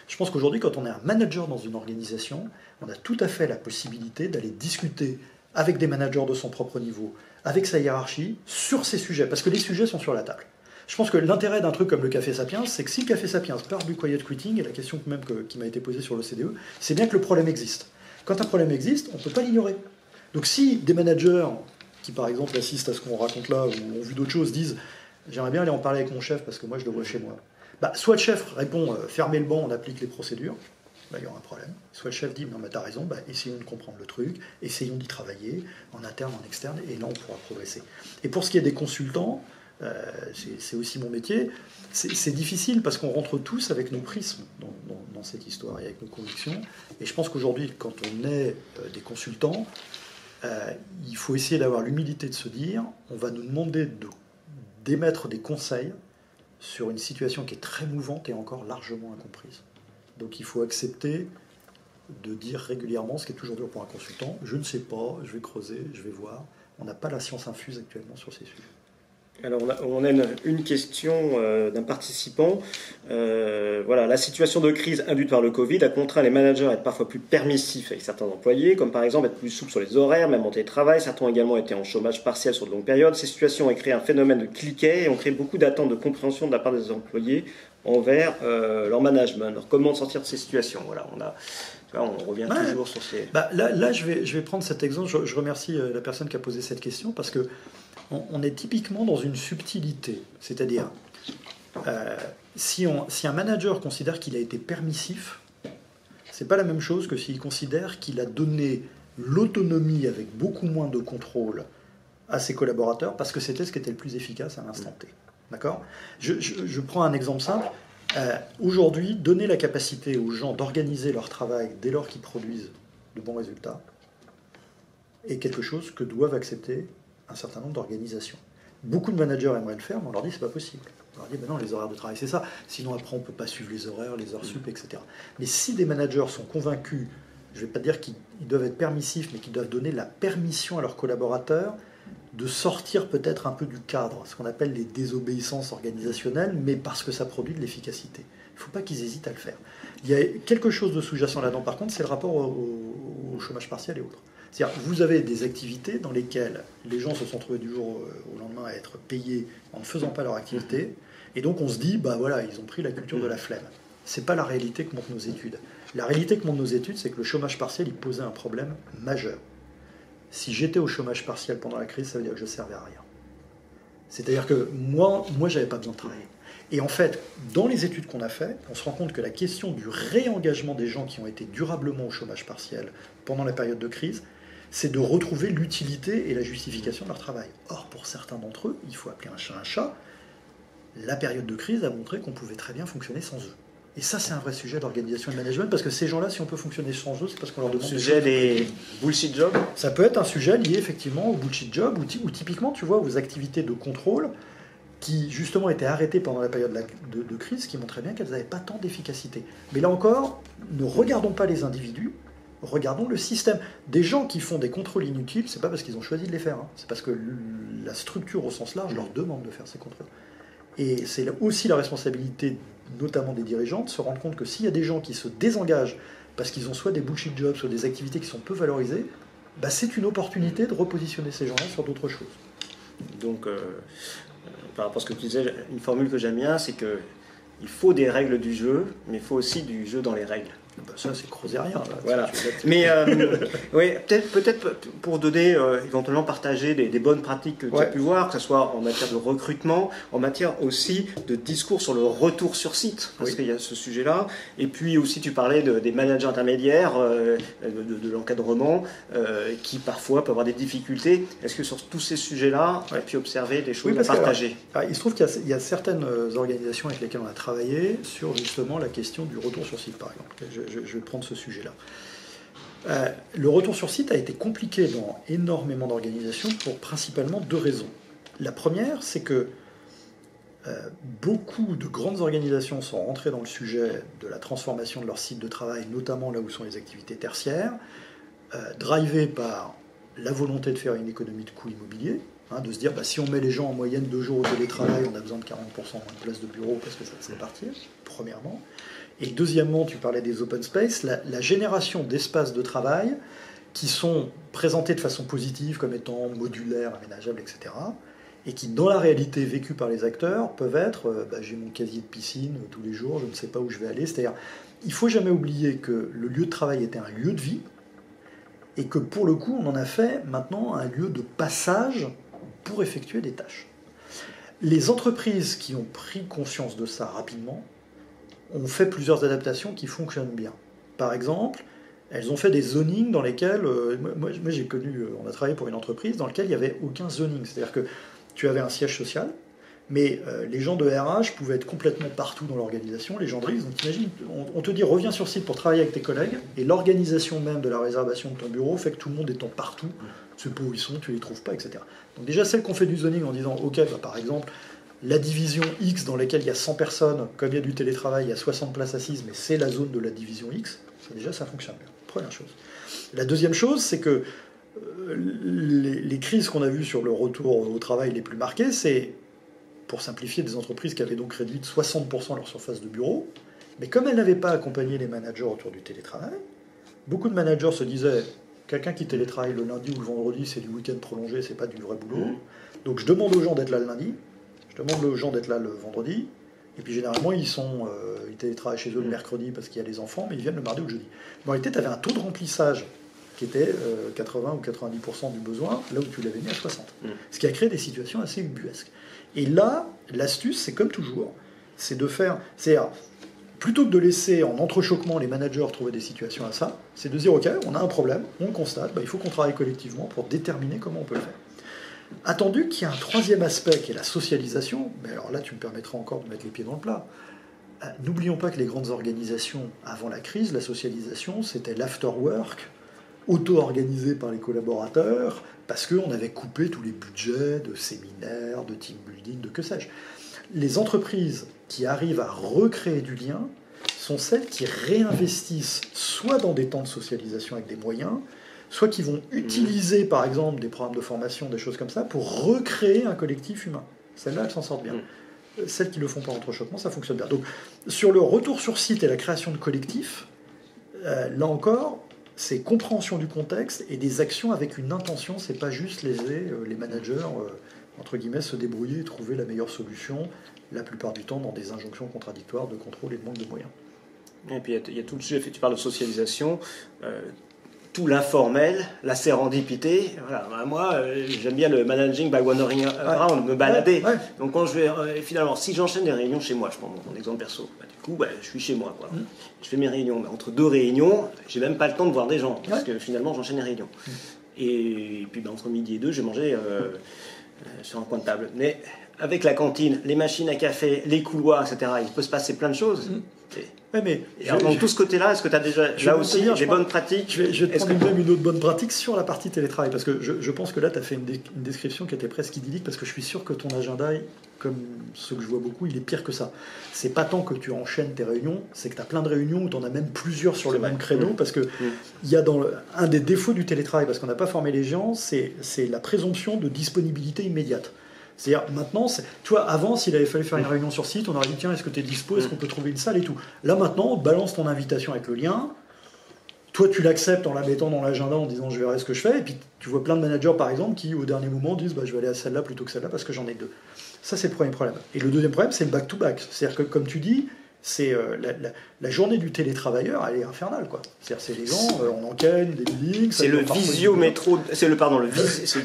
Je pense qu'aujourd'hui, quand on est un manager dans une organisation, on a tout à fait la possibilité d'aller discuter avec des managers de son propre niveau, avec sa hiérarchie, sur ces sujets, parce que les sujets sont sur la table. Je pense que l'intérêt d'un truc comme le Café Sapiens, c'est que si le Café Sapiens parle du quiet quitting, et la question même qui m'a été posée sur l'OCDE, c'est bien que le problème existe. Quand un problème existe, on ne peut pas l'ignorer. Donc si des managers qui, par exemple, assistent à ce qu'on raconte là, ou ont vu d'autres choses, disent « j'aimerais bien aller en parler avec mon chef parce que moi je le vois chez moi », soit le chef répond « fermez le banc, on applique les procédures », il y aura un problème. Soit le chef dit « non mais t'as raison, essayons de comprendre le truc, essayons d'y travailler, en interne, en externe, et là on pourra progresser ». Et pour ce qui est des consultants, c'est aussi mon métier, c'est difficile parce qu'on rentre tous avec nos prismes dans cette histoire et avec nos convictions. Et je pense qu'aujourd'hui, quand on est des consultants, il faut essayer d'avoir l'humilité de se dire on va nous demander d'émettre des conseils sur une situation qui est très mouvante et encore largement incomprise. Donc il faut accepter de dire régulièrement, ce qui est toujours dur pour un consultant, je ne sais pas, je vais creuser, je vais voir. On n'a pas la science infuse actuellement sur ces sujets. Alors on a une question d'un participant. Voilà, la situation de crise induite par le Covid a contraint les managers à être parfois plus permissifs avec certains employés, comme par exemple être plus souples sur les horaires, même en télétravail. Certains ont également été en chômage partiel sur de longues périodes. Ces situations ont créé un phénomène de cliquet et ont créé beaucoup d'attentes de compréhension de la part des employés envers leur management. Alors comment sortir de ces situations? Voilà, on revient toujours sur ces... Là, je vais prendre cet exemple. Je remercie la personne qui a posé cette question parce que on est typiquement dans une subtilité. C'est-à-dire, si un manager considère qu'il a été permissif, c'est pas la même chose que s'il considère qu'il a donné l'autonomie avec beaucoup moins de contrôle à ses collaborateurs parce que c'était ce qui était le plus efficace à l'instant T. D'accord ? Je prends un exemple simple. Aujourd'hui, donner la capacité aux gens d'organiser leur travail dès lors qu'ils produisent de bons résultats est quelque chose que doivent accepter un certain nombre d'organisations. Beaucoup de managers aimeraient le faire, mais on leur dit c'est pas possible. On leur dit non, les horaires de travail c'est ça. Sinon après on peut pas suivre les horaires, les heures sup, etc. Mais si des managers sont convaincus, je vais pas dire qu'ils doivent être permissifs, mais qu'ils doivent donner la permission à leurs collaborateurs de sortir peut-être un peu du cadre, ce qu'on appelle les désobéissances organisationnelles, mais parce que ça produit de l'efficacité. Il ne faut pas qu'ils hésitent à le faire. Il y a quelque chose de sous-jacent là-dedans, par contre, c'est le rapport au chômage partiel et autres. C'est-à-dire, vous avez des activités dans lesquelles les gens se sont trouvés du jour au lendemain à être payés en ne faisant pas leur activité, et donc on se dit, ils ont pris la culture de la flemme. Ce n'est pas la réalité que montrent nos études. La réalité que montrent nos études, c'est que le chômage partiel, il posait un problème majeur. Si j'étais au chômage partiel pendant la crise, ça veut dire que je ne servais à rien. C'est-à-dire que moi je n'avais pas besoin de travailler. Et en fait, dans les études qu'on a faites, on se rend compte que la question du réengagement des gens qui ont été durablement au chômage partiel pendant la période de crise, c'est de retrouver l'utilité et la justification de leur travail. Or, pour certains d'entre eux, il faut appeler un chat un chat, la période de crise a montré qu'on pouvait très bien fonctionner sans eux. Et ça, c'est un vrai sujet d'organisation et de management, parce que ces gens-là, si on peut fonctionner sans eux, c'est parce qu'on leur demande... Le sujet des bullshit jobs. Ça peut être un sujet lié effectivement au bullshit job, ou typiquement, tu vois, aux activités de contrôle qui, justement, étaient arrêtées pendant la période de crise, qui montraient bien qu'elles n'avaient pas tant d'efficacité. Mais là encore, ne regardons pas les individus, regardons le système. Des gens qui font des contrôles inutiles, c'est pas parce qu'ils ont choisi de les faire, c'est parce que la structure au sens large leur demande de faire ces contrôles. Et c'est aussi la responsabilité, notamment des dirigeants, de se rendre compte que s'il y a des gens qui se désengagent parce qu'ils ont soit des bullshit jobs, soit des activités qui sont peu valorisées, bah, c'est une opportunité de repositionner ces gens-là sur d'autres choses. Donc, par rapport à ce que tu disais, une formule que j'aime bien, c'est que il faut des règles du jeu, mais il faut aussi du jeu dans les règles. Bah ça, c'est crozérien. Voilà. Mais oui, peut-être pour donner, éventuellement partager des bonnes pratiques que tu as pu voir, que ce soit en matière de recrutement, en matière aussi de discours sur le retour sur site, parce qu'il y a ce sujet-là. Et puis aussi, tu parlais des managers intermédiaires, de l'encadrement, qui parfois peuvent avoir des difficultés. Est-ce que sur tous ces sujets-là, tu as pu observer des choses à partager? Il se trouve qu'il y a certaines organisations avec lesquelles on a travaillé sur justement la question du retour sur site, par exemple. Je vais prendre ce sujet-là. Le retour sur site a été compliqué dans énormément d'organisations pour principalement 2 raisons. La première, c'est que beaucoup de grandes organisations sont rentrées dans le sujet de la transformation de leur site de travail, notamment là où sont les activités tertiaires, drivées par la volonté de faire une économie de coûts immobiliers, de se dire si on met les gens en moyenne 2 jours au télétravail, on a besoin de 40% moins de places de bureau parce que ça te fait partir, premièrement. Et deuxièmement, tu parlais des open space, la génération d'espaces de travail qui sont présentés de façon positive comme étant modulaires, aménageables, etc., et qui, dans la réalité vécue par les acteurs, peuvent être j'ai mon casier de piscine tous les jours, je ne sais pas où je vais aller. C'est-à-dire, il ne faut jamais oublier que le lieu de travail était un lieu de vie, et que pour le coup, on en a fait maintenant un lieu de passage pour effectuer des tâches. Les entreprises qui ont pris conscience de ça rapidement ont fait plusieurs adaptations qui fonctionnent bien. Par exemple, elles ont fait des zonings dans lesquels... moi j'ai connu... on a travaillé pour une entreprise dans laquelle il n'y avait aucun zoning. C'est-à-dire que tu avais un siège social, mais les gens de RH pouvaient être complètement partout dans l'organisation, les gens de risque. Donc t'imagines, on te dit reviens sur site pour travailler avec tes collègues, et l'organisation même de la réservation de ton bureau fait que tout le monde étant partout, tu sais pas où ils sont, tu les trouves pas, etc. Donc déjà, celles qu'on fait du zoning en disant, ok, par exemple, la division X dans laquelle il y a 100 personnes, comme il y a du télétravail, il y a 60 places assises, mais c'est la zone de la division X, ça fonctionne bien. Première chose. La deuxième chose, c'est que les crises qu'on a vues sur le retour au travail les plus marquées, c'est, pour simplifier, des entreprises qui avaient donc réduit de 60% leur surface de bureau, mais comme elles n'avaient pas accompagné les managers autour du télétravail, beaucoup de managers se disaient, quelqu'un qui télétravaille le lundi ou le vendredi, c'est du week-end prolongé, c'est pas du vrai boulot, donc je demande aux gens d'être là le lundi, je demande aux gens d'être là le vendredi, et puis généralement ils télétravaillent chez eux le mercredi parce qu'il y a les enfants, mais ils viennent le mardi ou le jeudi. Mais en réalité, tu avais un taux de remplissage qui était 80 ou 90% du besoin, là où tu l'avais mis à 60%. Ce qui a créé des situations assez ubuesques. Et là, l'astuce, c'est comme toujours, c'est de faire... C'est-à-dire, plutôt que de laisser en entrechoquement les managers trouver des situations à ça, c'est de dire, ok, on a un problème, on le constate, il faut qu'on travaille collectivement pour déterminer comment on peut le faire. Attendu qu'il y a un troisième aspect qui est la socialisation, mais alors là tu me permettras encore de mettre les pieds dans le plat. N'oublions pas que les grandes organisations, avant la crise, la socialisation, c'était l'after-work, auto-organisé par les collaborateurs, parce qu'on avait coupé tous les budgets de séminaires, de team building, de que sais-je. Les entreprises qui arrivent à recréer du lien sont celles qui réinvestissent soit dans des temps de socialisation avec des moyens, soit qui vont utiliser, par exemple, des programmes de formation, des choses comme ça, pour recréer un collectif humain. Celles-là, elles s'en sortent bien. Celles qui ne le font pas entrechoquement, ça fonctionne bien. Donc, sur le retour sur site et la création de collectifs, là encore, c'est compréhension du contexte et des actions avec une intention. C'est pas juste laisser les managers, entre guillemets, se débrouiller et trouver la meilleure solution, la plupart du temps dans des injonctions contradictoires de contrôle et de manque de moyens. Et puis il y a tout le sujet, tu parles de socialisation, tout l'informel, la sérendipité. Voilà, moi, j'aime bien le managing by wandering around, me balader. Ouais. Donc quand je vais, finalement, si j'enchaîne des réunions chez moi, je prends mon exemple perso, du coup, je suis chez moi. Quoi. Je fais mes réunions. Mais entre 2 réunions, j'ai même pas le temps de voir des gens, parce que finalement, j'enchaîne les réunions. Et puis entre midi et 2, je vais manger sur un coin de table. Mais avec la cantine, les machines à café, les couloirs, etc., il peut se passer plein de choses. Donc tout ce côté-là, est-ce que tu as déjà là aussi des bonnes pratiques? Je vais te prendre même une autre bonne pratique sur la partie télétravail, parce que je pense que là, tu as fait une description qui était presque idyllique, parce que je suis sûr que ton agenda, comme ce que je vois beaucoup, il est pire que ça. C'est pas tant que tu enchaînes tes réunions, c'est que tu as plein de réunions où tu en as même plusieurs sur le même créneau, parce que il y a un des défauts du télétravail, parce qu'on n'a pas formé les gens, c'est la présomption de disponibilité immédiate. C'est-à-dire, maintenant, tu vois, avant, s'il avait fallu faire une réunion sur site, on aurait dit, tiens, est-ce que tu es dispo, est-ce qu'on peut trouver une salle et tout. Là, maintenant, balance ton invitation avec le lien, toi, tu l'acceptes en la mettant dans l'agenda en disant je verrai ce que je fais. Et puis, tu vois plein de managers, par exemple, qui, au dernier moment, disent je vais aller à celle-là plutôt que celle-là parce que j'en ai deux. Ça, c'est le premier problème. Et le deuxième problème, c'est le back-to-back. C'est-à-dire que, comme tu dis, c'est la journée du télétravailleur, elle est infernale, quoi. C'est-à-dire, c'est les gens, on enchaîne des meetings. C'est le visio-métro, c'est le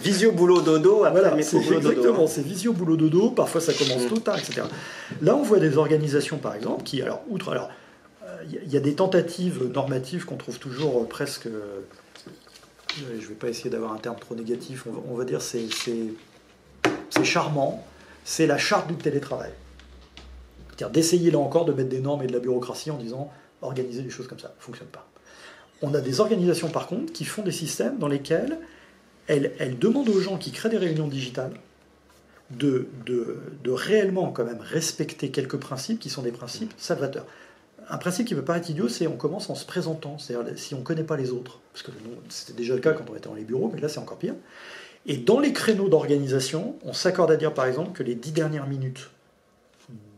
visio-boulot-dodo après voilà, le métro-boulot-dodo. Exactement, c'est visio-boulot-dodo, parfois ça commence tôt, tard, etc. Là, on voit des organisations, par exemple, qui, alors, il y a des tentatives normatives qu'on trouve toujours presque... je ne vais pas essayer d'avoir un terme trop négatif, on va dire c'est charmant, c'est la charte du télétravail. C'est-à-dire d'essayer là encore de mettre des normes et de la bureaucratie en disant organiser des choses comme ça, ça ne fonctionne pas. On a des organisations par contre qui font des systèmes dans lesquels elles demandent aux gens qui créent des réunions digitales de réellement quand même respecter quelques principes qui sont des principes salvateurs. Un principe qui peut paraître idiot, c'est on commence en se présentant, c'est-à-dire si on ne connaît pas les autres, parce que c'était déjà le cas quand on était dans les bureaux, mais là c'est encore pire. Et dans les créneaux d'organisation, on s'accorde à dire par exemple que les 10 dernières minutes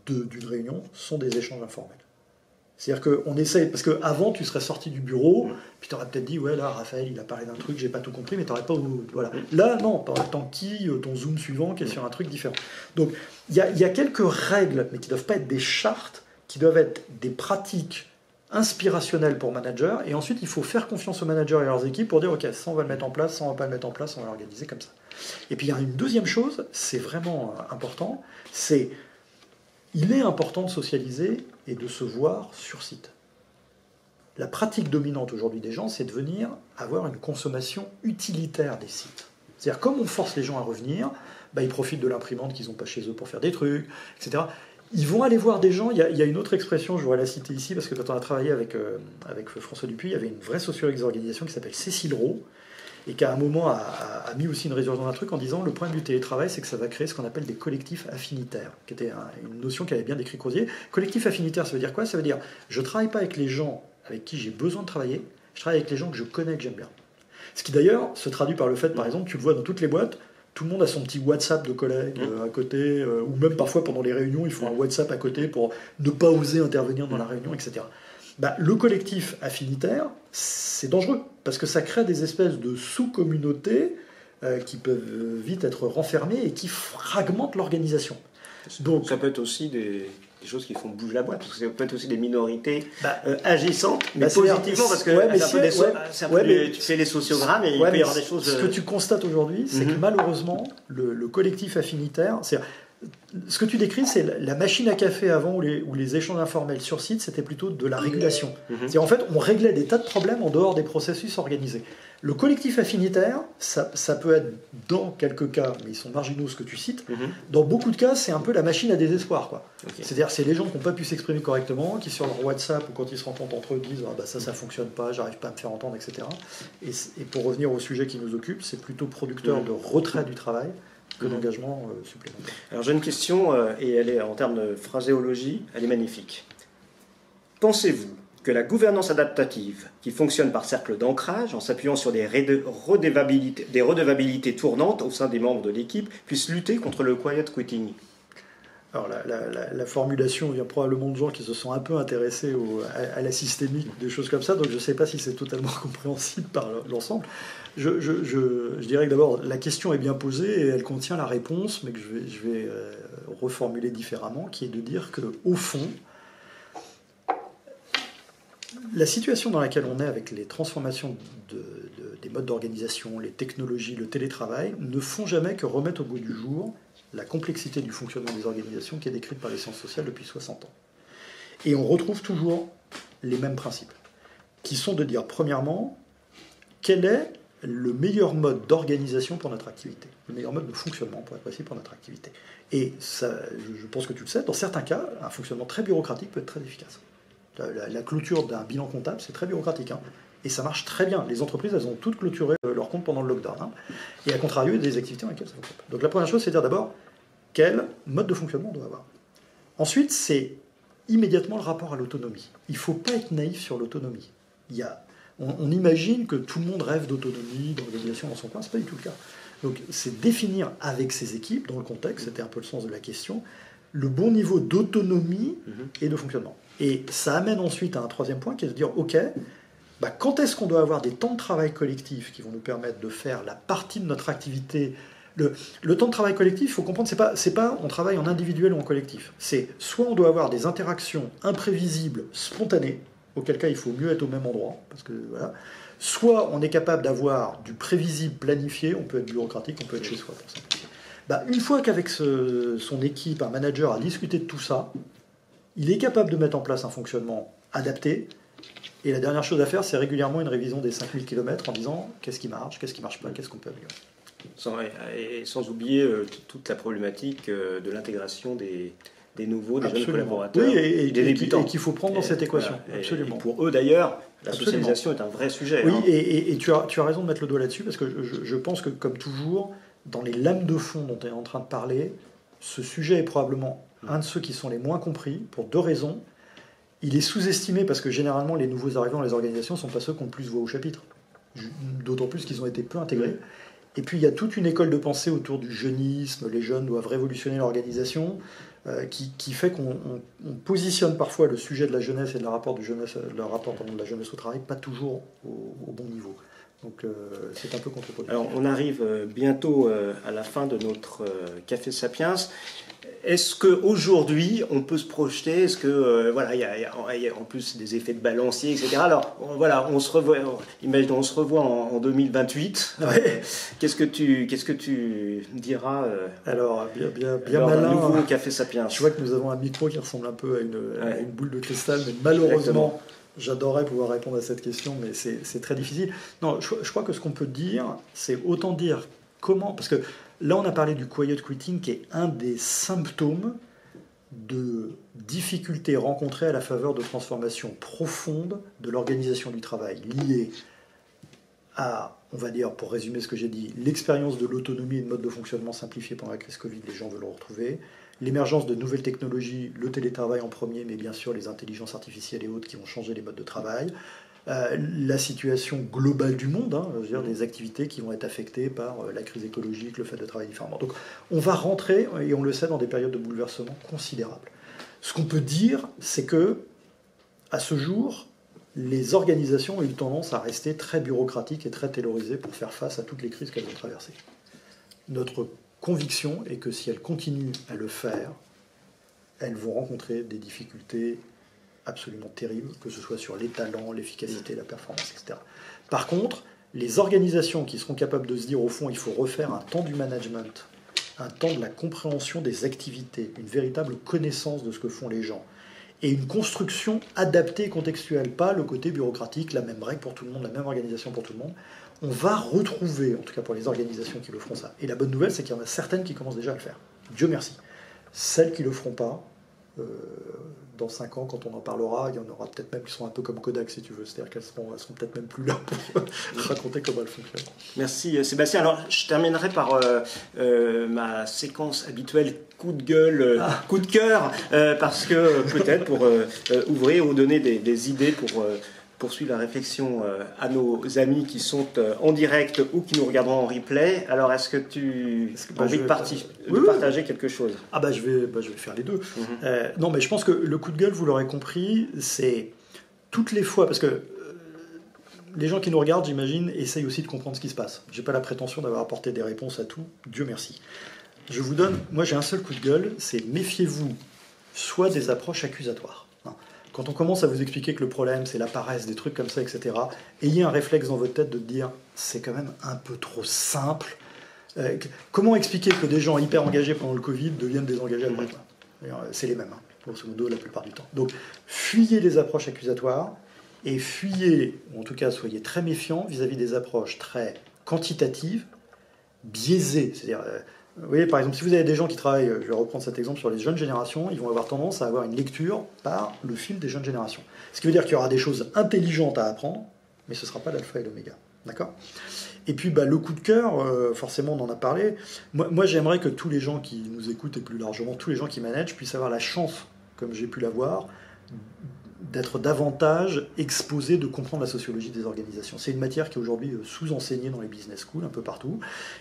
d'une réunion sont des échanges informels. C'est-à-dire qu'on essaye, parce qu'avant tu serais sorti du bureau, puis tu aurais peut-être dit, ouais là Raphaël il a parlé d'un truc, j'ai pas tout compris, mais tu n'aurais pas... Voilà. Là non, tu aurais ton Zoom suivant qui est sur un truc différent. Donc il y a quelques règles, mais qui ne doivent pas être des chartes, qui doivent être des pratiques inspirationnelles pour managers, et ensuite il faut faire confiance aux managers et à leurs équipes pour dire ok, ça on va le mettre en place, ça on va pas le mettre en place, on va l'organiser comme ça. Et puis il y a une deuxième chose, c'est vraiment important, il est important de socialiser et de se voir sur site. La pratique dominante aujourd'hui des gens, c'est de venir avoir une consommation utilitaire des sites. C'est-à-dire comme on force les gens à revenir, ils profitent de l'imprimante qu'ils n'ont pas chez eux pour faire des trucs, etc. Ils vont aller voir des gens. Il y a une autre expression, je voudrais la citer ici, parce que quand on a travaillé avec François Dupuis, il y avait une vraie sociologue des organisations qui s'appelle Cécile Rowe, et qui à un moment a mis aussi une résurgence d'un truc en disant le problème du télétravail, c'est que ça va créer ce qu'on appelle des collectifs affinitaires, qui était une notion qu'avait bien décrit Crozier. Collectif affinitaire, ça veut dire quoi? Ça veut dire je ne travaille pas avec les gens avec qui j'ai besoin de travailler, je travaille avec les gens que je connais, que j'aime bien. Ce qui d'ailleurs se traduit par le fait, par exemple, tu le vois dans toutes les boîtes, tout le monde a son petit WhatsApp de collègues à côté, ou même parfois pendant les réunions, ils font un WhatsApp à côté pour ne pas oser intervenir dans la réunion, etc. Le collectif affinitaire, c'est dangereux, parce que ça crée des espèces de sous-communautés qui peuvent vite être renfermées et qui fragmentent l'organisation. Donc, ça peut être aussi des choses qui font bouger la boîte, parce que ça peut être aussi des minorités agissantes, mais positivement, parce que tu fais les sociogrammes et il peut y avoir des choses... Ce que tu constates aujourd'hui, c'est que malheureusement, le collectif affinitaire... Ce que tu décris, c'est la machine à café avant où les échanges informels sur site, c'était plutôt de la régulation. C'est-à-dire, en fait, on réglait des tas de problèmes en dehors des processus organisés. Le collectif affinitaire, ça peut être dans quelques cas, mais ils sont marginaux ce que tu cites, dans beaucoup de cas, c'est un peu la machine à désespoir, quoi. C'est-à-dire, c'est les gens qui n'ont pas pu s'exprimer correctement, qui sur leur WhatsApp ou quand ils se rencontrent entre eux disent ça fonctionne pas, j'arrive pas à me faire entendre, etc. Et pour revenir au sujet qui nous occupe, c'est plutôt producteur de retrait du travail que d'engagement supplémentaire. Alors j'ai une question, et elle est en termes de phraséologie, elle est magnifique. Pensez-vous que la gouvernance adaptative, qui fonctionne par cercle d'ancrage, en s'appuyant sur des redevabilités tournantes au sein des membres de l'équipe, puisse lutter contre le quiet quitting? Alors la formulation vient probablement de gens qui se sont un peu intéressés à la systémique, des choses comme ça, donc je ne sais pas si c'est totalement compréhensible par l'ensemble. Je dirais que d'abord, la question est bien posée et elle contient la réponse, mais que je vais reformuler différemment, qui est de dire qu'au fond, la situation dans laquelle on est avec les transformations des modes d'organisation, les technologies, le télétravail, ne font jamais que remettre au goût du jour la complexité du fonctionnement des organisations qui est décrite par les sciences sociales depuis 60 ans. Et on retrouve toujours les mêmes principes, qui sont de dire, premièrement, quel est le meilleur mode d'organisation pour notre activité, le meilleur mode de fonctionnement, pour être précis, pour notre activité. Et ça, je pense que tu le sais, dans certains cas, un fonctionnement très bureaucratique peut être très efficace. La clôture d'un bilan comptable, c'est très bureaucratique, et ça marche très bien. Les entreprises, elles ont toutes clôturé leur compte pendant le lockdown. Et à contrario, il y a des activités dans lesquelles ça fonctionne. Donc la première chose, c'est de dire d'abord quel mode de fonctionnement on doit avoir. Ensuite, c'est immédiatement le rapport à l'autonomie. Il ne faut pas être naïf sur l'autonomie. On imagine que tout le monde rêve d'autonomie, d'organisation dans son coin, ce n'est pas du tout le cas. Donc c'est définir avec ses équipes, dans le contexte, c'était un peu le sens de la question, le bon niveau d'autonomie et de fonctionnement. Et ça amène ensuite à un troisième point qui est de dire, ok, Quand est-ce qu'on doit avoir des temps de travail collectifs qui vont nous permettre de faire la partie de notre activité? Le temps de travail collectif, il faut comprendre, c'est pas on travaille en individuel ou en collectif. C'est soit on doit avoir des interactions imprévisibles, spontanées, auquel cas il faut mieux être au même endroit, parce que voilà. Soit on est capable d'avoir du prévisible planifié, on peut être bureaucratique, on peut être chez soi pour ça. Une fois qu'avec son équipe, un manager a discuté de tout ça, il est capable de mettre en place un fonctionnement adapté. Et la dernière chose à faire, c'est régulièrement une révision des 5000 km en disant qu'est-ce qui marche pas, qu'est-ce qu'on peut améliorer. Sans oublier toute la problématique de l'intégration des nouveaux, des jeunes collaborateurs, oui, et des débutants. Et qu'il faut prendre dans cette équation. Voilà. Absolument. Et pour eux d'ailleurs, la socialisation est un vrai sujet. Oui, et tu as raison de mettre le doigt là-dessus, parce que je pense que, comme toujours, dans les lames de fond dont tu es en train de parler, ce sujet est probablement un de ceux qui sont les moins compris, pour deux raisons. Il est sous-estimé parce que généralement les nouveaux arrivants dans les organisations ne sont pas ceux qui ont le plus voix au chapitre. D'autant plus qu'ils ont été peu intégrés. Et puis il y a toute une école de pensée autour du jeunisme, les jeunes doivent révolutionner l'organisation, qui fait qu'on positionne parfois le sujet de la jeunesse et de rapport de la jeunesse au travail pas toujours au bon niveau. Donc c'est un peu contre-productif. Alors on arrive bientôt à la fin de notre Café Sapiens. Est-ce qu'aujourd'hui, on peut se projeter? Est-ce que, il y a en plus des effets de balancier, etc. Alors, voilà, imaginons, on se revoit en 2028. Ouais. Qu'est-ce que tu diras Alors, bien malin. Un nouveau Café Sapiens. Je vois que nous avons un micro qui ressemble un peu à une boule de cristal, mais malheureusement, j'adorerais pouvoir répondre à cette question, mais c'est très difficile. Non, je crois que ce qu'on peut dire, c'est autant dire comment, parce que là, on a parlé du quiet quitting, qui est un des symptômes de difficultés rencontrées à la faveur de transformations profondes de l'organisation du travail, liées à, on va dire, pour résumer ce que j'ai dit, l'expérience de l'autonomie et de mode de fonctionnement simplifié pendant la crise Covid, les gens veulent le retrouver, l'émergence de nouvelles technologies, le télétravail en premier, mais bien sûr les intelligences artificielles et autres qui vont changer les modes de travail, la situation globale du monde, je veux dire, des activités qui vont être affectées par la crise écologique, le fait de travailler différemment. Donc on va rentrer, et on le sait, dans des périodes de bouleversement considérables. Ce qu'on peut dire, c'est que, à ce jour, les organisations ont eu tendance à rester très bureaucratiques et très taylorisées pour faire face à toutes les crises qu'elles ont traversées. Notre conviction est que si elles continuent à le faire, elles vont rencontrer des difficultés absolument terribles, que ce soit sur les talents, l'efficacité, la performance, etc. Par contre, les organisations qui seront capables de se dire, au fond, il faut refaire un temps du management, un temps de la compréhension des activités, une véritable connaissance de ce que font les gens, et une construction adaptée et contextuelle, pas le côté bureaucratique, la même règle pour tout le monde, la même organisation pour tout le monde, on va retrouver, en tout cas pour les organisations qui le feront ça. Et la bonne nouvelle, c'est qu'il y en a certaines qui commencent déjà à le faire. Dieu merci. Celles qui ne le feront pas, dans 5 ans, quand on en parlera, il y en aura peut-être même qui sont un peu comme Kodak, si tu veux. C'est-à-dire qu'elles seront peut-être même plus là pour raconter comment elles fonctionnent. Merci Sébastien. Alors, je terminerai par ma séquence habituelle coup de gueule, coup de cœur, parce que peut-être pour ouvrir ou donner des idées pour poursuivre la réflexion à nos amis qui sont en direct ou qui nous regarderont en replay. Alors, est-ce que tu as envie de partager quelque chose? Je vais faire les deux. Non, mais je pense que le coup de gueule, vous l'aurez compris, c'est toutes les fois, parce que les gens qui nous regardent, j'imagine, essayent aussi de comprendre ce qui se passe. Je n'ai pas la prétention d'avoir apporté des réponses à tout, Dieu merci. Je vous donne, moi j'ai un seul coup de gueule, c'est méfiez-vous soit des approches accusatoires. Quand on commence à vous expliquer que le problème, c'est la paresse, des trucs comme ça, etc., ayez un réflexe dans votre tête de dire c'est quand même un peu trop simple. Comment expliquer que des gens hyper engagés pendant le Covid deviennent désengagés après? C'est les mêmes, grosso modo, la plupart du temps. Donc, fuyez les approches accusatoires et fuyez, ou en tout cas, soyez très méfiants vis-à-vis des approches très quantitatives, biaisées. C'est-à-dire, vous voyez, par exemple, si vous avez des gens qui travaillent, je vais reprendre cet exemple sur les jeunes générations, ils vont avoir tendance à avoir une lecture par le fil des jeunes générations. Ce qui veut dire qu'il y aura des choses intelligentes à apprendre, mais ce ne sera pas l'alpha et l'oméga. D'accord ? Et puis, le coup de cœur, forcément, on en a parlé. Moi, j'aimerais que tous les gens qui nous écoutent, et plus largement tous les gens qui managent, puissent avoir la chance, comme j'ai pu l'avoir, d'être davantage exposé, de comprendre la sociologie des organisations. C'est une matière qui est aujourd'hui sous-enseignée dans les business schools, un peu partout.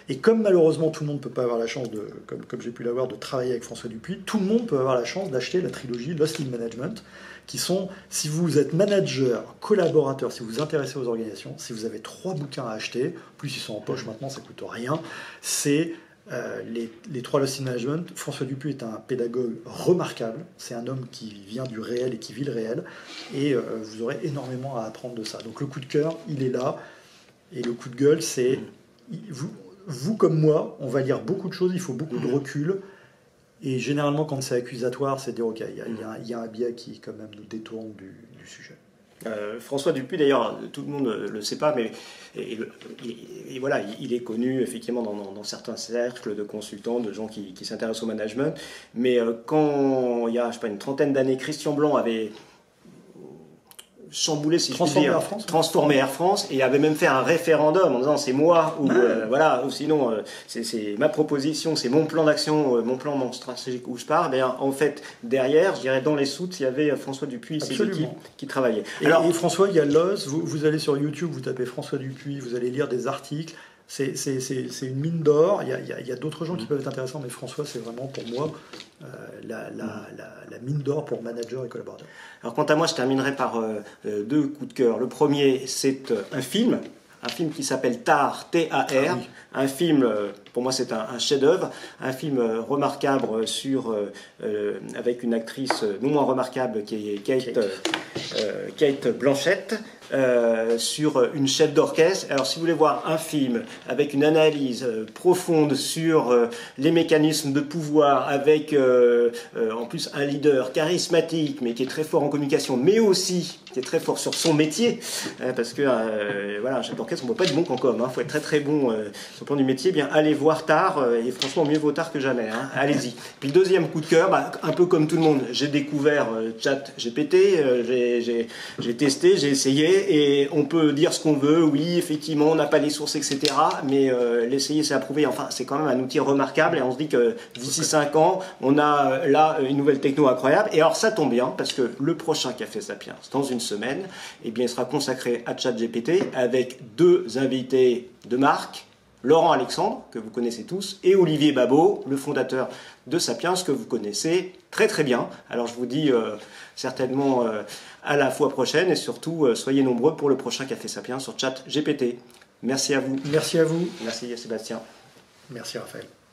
Et comme malheureusement tout le monde ne peut pas avoir la chance, comme j'ai pu l'avoir, de travailler avec François Dupuis, tout le monde peut avoir la chance d'acheter la trilogie Lost in Management, qui sont, si vous êtes manager, collaborateur, si vous vous intéressez aux organisations, si vous avez 3 bouquins à acheter, plus ils sont en poche maintenant, ça ne coûte rien, c'est les 3 Lost in Management. François Dupuis est un pédagogue remarquable, c'est un homme qui vient du réel et qui vit le réel, et vous aurez énormément à apprendre de ça. Donc le coup de cœur, il est là, et le coup de gueule, c'est vous comme moi, on va lire beaucoup de choses, il faut beaucoup de recul, et généralement quand c'est accusatoire, c'est dire ok, il y a un biais qui quand même nous détourne du sujet. François Dupuis, d'ailleurs, tout le monde ne le sait pas, mais et voilà, il est connu effectivement dans certains cercles de consultants, de gens qui s'intéressent au management. Mais quand il y a, je sais pas, une trentaine d'années, Christian Blanc avait chamboulé, si je puis dire, transformé Air France, et avait même fait un référendum en disant c'est moi ou voilà, ou sinon c'est ma proposition, c'est mon plan d'action, mon stratégique où je pars. Bien, en fait, derrière, je dirais dans les soutes, il y a avait François Dupuis et ses équipes qui travaillaient. Et François, il y a l'os. Vous allez sur YouTube, vous tapez François Dupuis, vous allez lire des articles. C'est une mine d'or. Il y a d'autres gens qui peuvent être intéressants, mais François, c'est vraiment pour moi la mine d'or pour manager et collaborateur. Alors quant à moi, je terminerai par 2 coups de cœur. Le premier, c'est un film qui s'appelle Tar, T-A-R. Ah oui. Un film, pour moi, c'est un chef-d'œuvre, un film remarquable avec une actrice non moins remarquable qui est Cate Blanchett. Sur une chef d'orchestre. Alors si vous voulez voir un film avec une analyse profonde sur les mécanismes de pouvoir, avec en plus un leader charismatique mais qui est très fort en communication, mais aussi qui est très fort sur son métier, parce que voilà, un chef d'orchestre, on ne peut pas être bon qu'en com, il faut être très très bon sur le plan du métier. Bien, allez voir Tar, et franchement mieux vaut tard que jamais, allez-y. Puis le deuxième coup de cœur, un peu comme tout le monde, j'ai découvert ChatGPT, j'ai testé, j'ai essayé. Et on peut dire ce qu'on veut, oui, effectivement, on n'a pas les sources, etc. Mais l'essayer, c'est approuver. Enfin, c'est quand même un outil remarquable. Et on se dit que d'ici 5 ans, on a là une nouvelle techno incroyable. Et alors, ça tombe bien, parce que le prochain Café Sapiens, dans une semaine, eh bien, il sera consacré à ChatGPT avec 2 invités de marque. Laurent Alexandre, que vous connaissez tous, et Olivier Babot, le fondateur de Sapiens, que vous connaissez très très bien. Alors je vous dis certainement à la fois prochaine, et surtout soyez nombreux pour le prochain Café Sapiens sur ChatGPT. Merci à vous. Merci à vous. Merci Sébastien. Merci Raphaël.